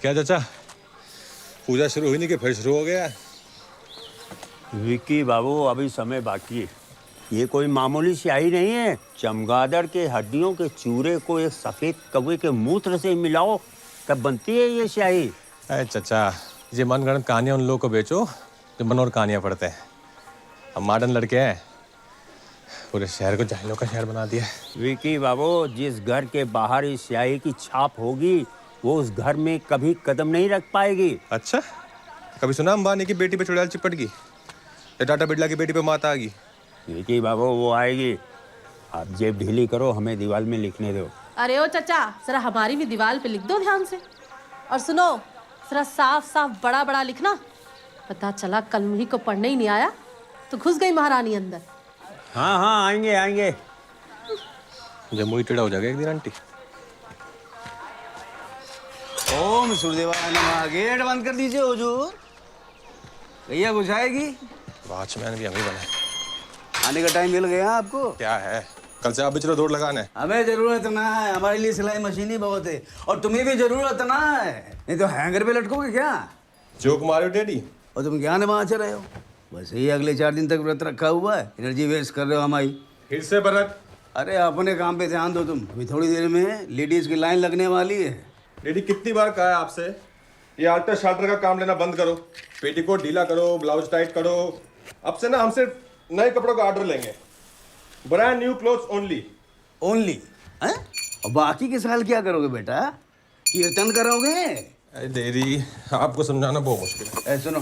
क्या चाचा, पूजा शुरू हुई नहीं कि फिर शुरू हो गया? विक्की बाबू, अभी समय बाकी है। ये कोई मामूली स्याही नहीं है। चमगादड़ के हड्डियों के चूरे को एक सफेद कौवे के मूत्र से मिलाओ, तब बनती है ये स्याही। अरे चाचा, ये मनगढ़ंत कहानियां उन लोगों को बेचो जो मनोहर कहानियां पढ़ते हैं। हम मॉडर्न लड़के हैं, पूरे शहर को जाहिलों का शहर बना दिया। विक्की बाबू, जिस घर के बाहर इस स्याही की छाप होगी, वो उस घर में कभी कदम नहीं रख पाएगी। अच्छा, कभी सुना अंबानी की बेटी पे चुड़ैल चिपट गई या टाटा बिरला की बेटी पे माता आ गई? विक्की बाबू, वो आएगी। आप जेब ढीली करो, हमें दीवार में लिखने दो। अरे ओ चाचा, जरा हमारी भी दीवार पे लिख दो ध्यान से। और सुनो, जरा साफ साफ बड़ा बड़ा लिखना। पता चला कल मुही को पढ़ने ही नहीं आया तो घुस गई महारानी अंदर। हाँ हाँ, आएंगे आएंगे। जब मुही टेढ़ा हो जाएगा एक दिन आंटी। ओम सूर्यदेवाय नमः। गेट बंद कर दीजिए हुजूर, भैया बुझाएगी। वॉचमैन भी हमें बने। आने का टाइम मिल गया आपको? क्या है, कल से आप भी चलो दौड़ लगाने। हमें जरूरत ना है, हमारे लिए सिलाई मशीन ही बहुत है। और तुम्हें भी जरूरत ना है, नहीं तो हैंगर पे लटकोगे क्या? जोक मारो डैडी। और तुम क्या नमाज रहे हो? बस यही अगले 4 दिन तक व्रत रखा हुआ है, एनर्जी वेस्ट कर रहे हो हमारी। फिर से व्रत? अरे अपने काम पे ध्यान दो तुम। अभी थोड़ी देर में लेडीज की लाइन लगने वाली है। डैडी, कितनी बार कहा है आपसे, ये आल्टर शाल्टर का काम लेना बंद करो। पेटीकोट ढीला करो, ब्लाउज टाइट करो। अब से ना हम सिर्फ नए कपड़ों का ऑर्डर लेंगे। Brand new clothes only. Only? हैं? और बाकी के साल क्या करोगे बेटा? कीर्तन करोगे? अरे डैडी, आपको समझाना बहुत मुश्किल है। सुनो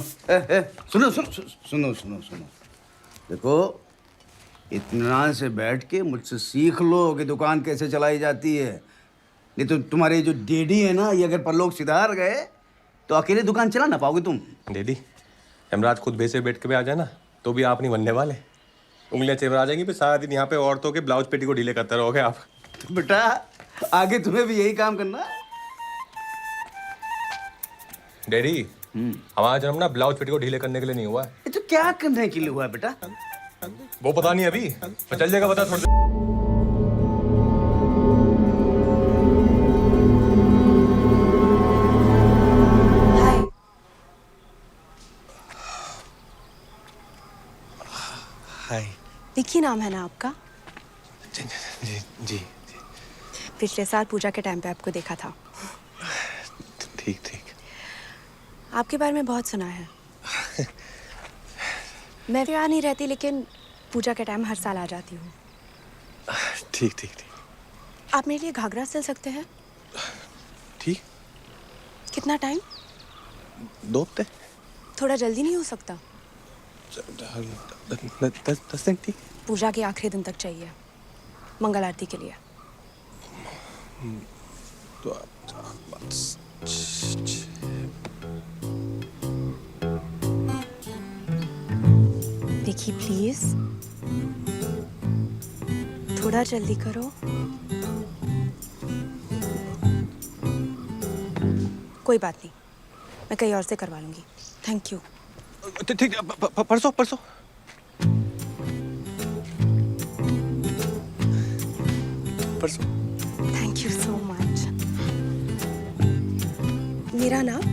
सुनो सुनो सुनो सुनो सुनो, देखो, इत्मीनान से बैठ के मुझसे सीख लो कि दुकान कैसे चलाई जाती है। नहीं तो तुम्हारे जो डैडी है ना, ये अगर परलोक सिधार गए तो अकेले दुकान चला ना पाओगे तुम। डैडी, यमराज खुद बेसे बैठ के भी आ जाए ना, तो भी आप नहीं बनने वाले। उंगलियां चेवरा जाएंगी, फिर सारा दिन यहाँ पे औरतों के ब्लाउज पेटी को ढीले करते रहोगे आप। बेटा, आगे तुम्हें भी यही काम करना। डैडी, हमारा जन्म ना ब्लाउज पेटी को ढीले करने के लिए नहीं हुआ है। ये तो क्या करने के लिए हुआ है बेटा? वो पता नहीं अभी, पर चल जाएगा पता थोड़ा। हाय। विक्की नाम है ना आपका? जी जी जी। पिछले साल पूजा के टाइम पे आपको देखा था। ठीक ठीक। आपके बारे में बहुत सुना है। मैं भी यहाँ नहीं रहती, लेकिन पूजा के टाइम हर साल आ जाती हूँ। ठीक ठीक ठीक। आप मेरे लिए घाघरा सिल सकते हैं? ठीक। कितना टाइम? 2 हफ्ते। थोड़ा जल्दी नहीं हो सकता? 10 दिन ठीक। पूजा के आखिरी दिन तक चाहिए। मंगल आरती के लिए। विकी प्लीज थोड़ा जल्दी करो। कोई बात नहीं, मैं कहीं और से करवा लूंगी। Thank you. ठीक, परसों परसों। परसों। Thank you so much. मेरा नाम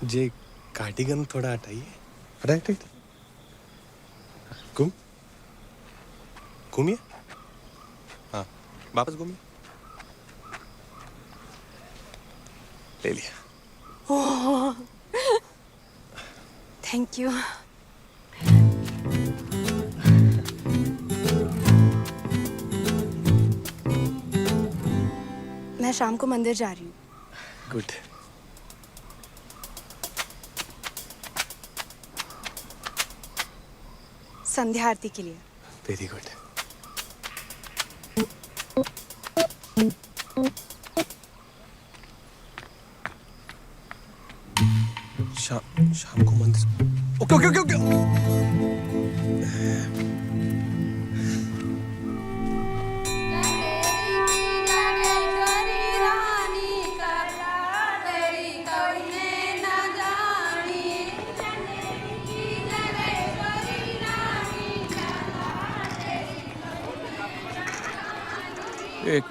जे कार्डिगन थोड़ा हटाइए। हटाइए, ठीक। घूमिए। हाँ, वापस घूमिए। ले लिया। ओह, थैंक यू। मैं शाम को मंदिर जा रही हूँ। गुड। संध्या आरती के लिए। Very good. शाम को मंदिर। Okay okay okay okay. एक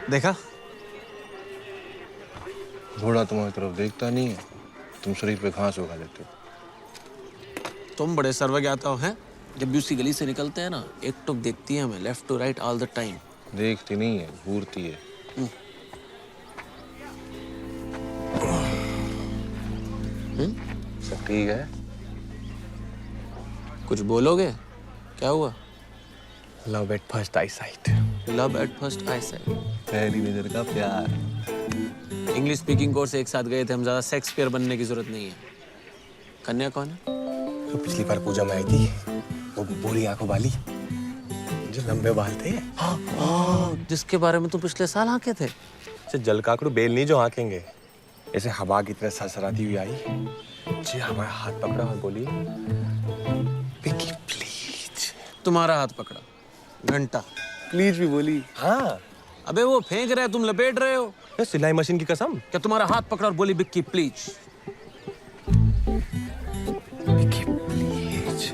देखा, घोड़ा तुम्हारी तरफ देखता नहीं है, तुम शरीर पे घास उगा देते हो। तुम बड़े सर्वज्ञाता हो हैं। जब भी उसी गली से निकलते हैं ना, एक टुक देखती है हमें, left to right all the time. देखती नहीं है, घूरती है। सब ठीक है? कुछ बोलोगे? क्या हुआ? Love at first I site. Love at first I site. पहली नजर का प्यार। इंग्लिश स्पीकिंग कोर्स एक साथ गए थे हम, ज्यादा शेक्सपियर बनने की जरूरत नहीं है। कन्या कौन है? तो पिछली बार पूजा में आई थी, वो बूढ़ी आंखों वाली जो लंबे बाल थे। जिसके बारे में तुम पिछले साल आके थे। जलकाकड़ू बेल नहीं जो आंकेंगे, ऐसे हवा की तरह सरसराती हुई आई जी, हमारा हाथ पकड़ा और बोली, विकी प्लीज। तुम्हारा हाथ पकड़ा, घंटा प्लीज भी बोली। हाँ। अबे वो फेंक रहे, तुम लपेट रहे हो। सिलाई मशीन की कसम। क्या तुम्हारा हाथ पकड़ा और बोली Vicky please? Vicky please.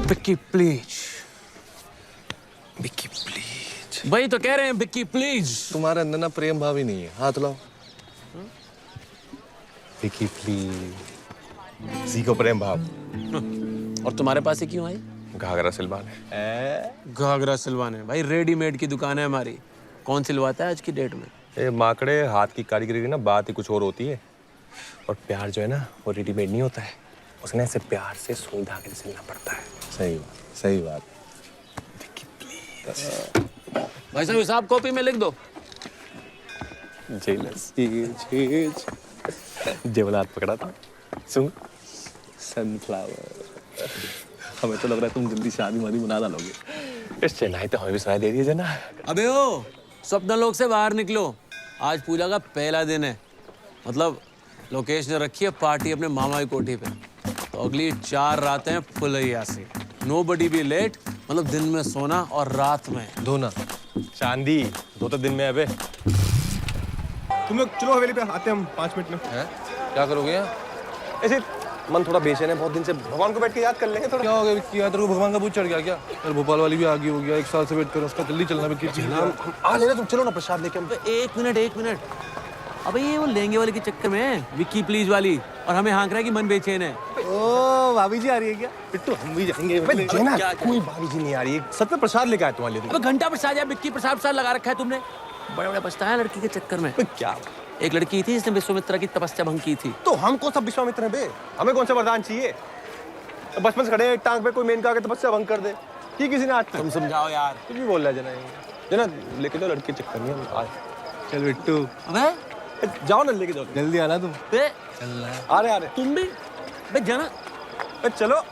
Vicky please. Vicky please. वही तो कह रहे हैं, विक्की प्लीज। तुम्हारे अंदर ना प्रेम भाव ही नहीं है, हाथ लाओ। विक्की प्लीज। सीखो प्रेम भाव। और तुम्हारे पास ही क्यों आई? घाघरा सिलवाने। घाघरा सिलवाने? भाई रेडीमेड की दुकान है हमारी, कौन सिलवाता है आज की डेट में? ए माकड़े, हाथ की कारीगरी की ना बात ही कुछ और होती है। और प्यार जो है ना, वो रेडीमेड नहीं होता है, उसने ऐसे प्यार से सुई धागे से सिलना पड़ता है। सही बात, सही बात। विक्की प्लीज। भाई साहब हिसाब कॉपी में लिख दो। जेलस जेवला हाथ पकड़ा था। सुन, सनफ्लावर। हमें तो लग रहा है तुम जल्दी शादी वादी बना डालोगे। इस चेन्नई तो हमें भी सुनाई दे दीजिए ना। अबे ओ, स्वप्न लोक से बाहर निकलो, आज पूजा का पहला दिन है। मतलब लोकेशन रखी है पार्टी अपने मामा की कोठी पे, तो अगली 4 रातें फुलैया से। नोबडी बी लेट, मतलब दिन में सोना और रात में धोना। चांदी दो तो दिन में। अबे तुम लोग चलो हवेली पे, आते हम 5 मिनट में। क्या करोगे? ऐसे मन थोड़ा बेचैन है, बहुत दिन से भगवान को बैठ के याद कर लेंगे थोड़ा। क्या हो गया विक्की? तेरे को भगवान का भूत चढ़ गया क्या? यार भोपाल वाली भी आगे हो गया, 1 साल से वेट कर रहा, उसका जल्दी चलना विक्की। आ लेना, तुम चलो ना प्रसाद लेके। हम 1 मिनट। अबे ये वो लहंगे वाले के चक्कर में विक्की प्लीज वाली, और हमें हाँक रहा है कि मन बेचैन है। ओ भाभी जी आ रही है क्या? पिट्टू हम भी जाएंगे। कोई भाभी जी नहीं आ रही है, सच में प्रसाद लेके आए तुम्हारे लिए। अबे घंटा प्रसाद या विक्की प्रसाद लगा रखा है तुमने, बड़े बचता है लड़की के चक्कर में। क्या? एक लड़की थी जिसने विश्वामित्र की तपस्या भंग की थी। तो हम कौन सा विश्वामित्र हैं बे? हमें कौन सा वरदान चाहिए? बचपन से खड़े हैं टांग पे, कोई मेनका आके तपस्या भंग कर दे। की किसी ने आज तक। तुम समझाओ यार। कुछ भी बोल रहा है जना। जना लेके जाओ, लड़के चक्कर नहीं हम आज। चल बिट्टू। अबे जाओ ना, लेके जाओ, जल्दी आना तुम। चल आ रहे तुम भी बे जना। चलो।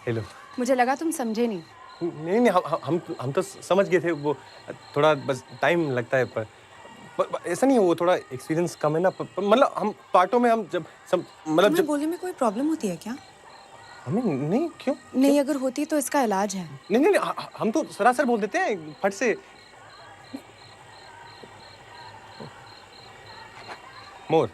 हेलो। मुझे लगा तुम समझे नहीं। नहीं नहीं, हम तो समझ गए थे। वो थोड़ा बस टाइम लगता है, पर ऐसा नहीं है, वो थोड़ा एक्सपीरियंस कम है ना। मतलब हम पार्टों में हम जब मतलब जब बोलने में कोई प्रॉब्लम होती है क्या? हमें नहीं, क्यों? नहीं, अगर होती तो इसका इलाज है। नहीं नहीं, हम तो सरासर बोल देते हैं फट से। मोर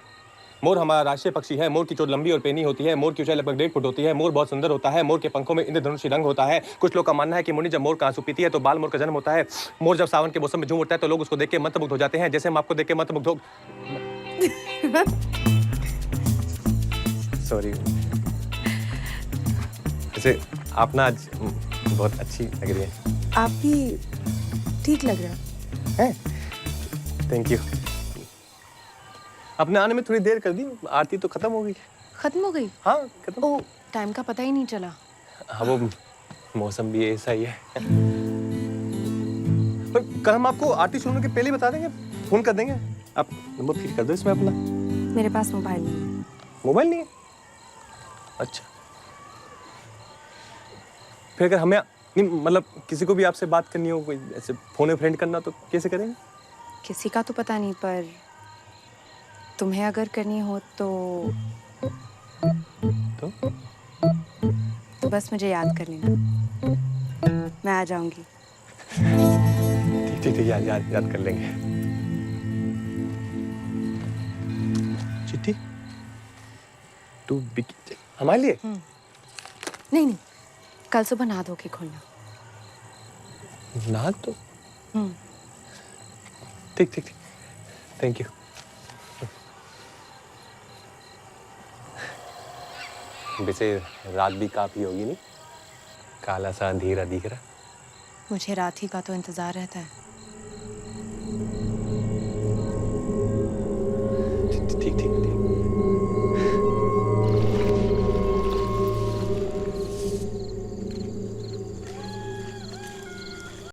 मोर हमारा राष्ट्रीय पक्षी है। मोर की चोट लंबी और पेनी होती है। मोर की ऊंचाई लगभग 1.5 फुट होती है। मोर बहुत सुंदर होता है। मोर के पंखों में इंद्रधनुषी रंग होता है। कुछ लोग का मानना है कि मुनि जब मोर का आंसू पीती है तो बाल मोर का जन्म होता है। मोर जब सावन के मौसम में झूम उठता है तो लोग उसको देख के मंत्रमुग्ध हो जाते हैं, जैसे हम आपको देख के मंत्रमुग्ध हो। सॉरी। वैसे आप ना आज बहुत अच्छी लग रही है। आप भी ठीक लग रहा है। Thank you. अपने आने में थोड़ी देर कर दी, आरती तो खत्म हो गई। खत्म हो गई? हाँ खत्म। ओ, टाइम का पता ही नहीं चला। हाँ, वो मौसम भी ऐसा ही है। पर कल हम आपको आरती शुरू होने के पहले बता देंगे, फोन कर देंगे। आप नंबर फीड कर दो इसमें अपना। मेरे पास मोबाइल नहीं है। मोबाइल नहीं है? अच्छा। फिर अगर हमें मतलब किसी को भी आपसे बात करनी हो, कोई ऐसे फोन में फ्रेंड करना, तो कैसे करेंगे? किसी का तो पता नहीं, पर तुम्हें अगर करनी हो तो बस मुझे याद कर लेना, मैं आ जाऊंगी। ठीक ठीक, याद कर लेंगे। चिट्ठी तू हमारे लिए? नहीं नहीं, कल सुबह नहा धो के खोलना। नहा तो? ठीक ठीक ठीक, थैंक यू। वैसे रात भी काफी होगी नहीं? काला सा अंधेरा दिख रहा। मुझे रात ही का तो इंतजार रहता है। ठीक ठीक।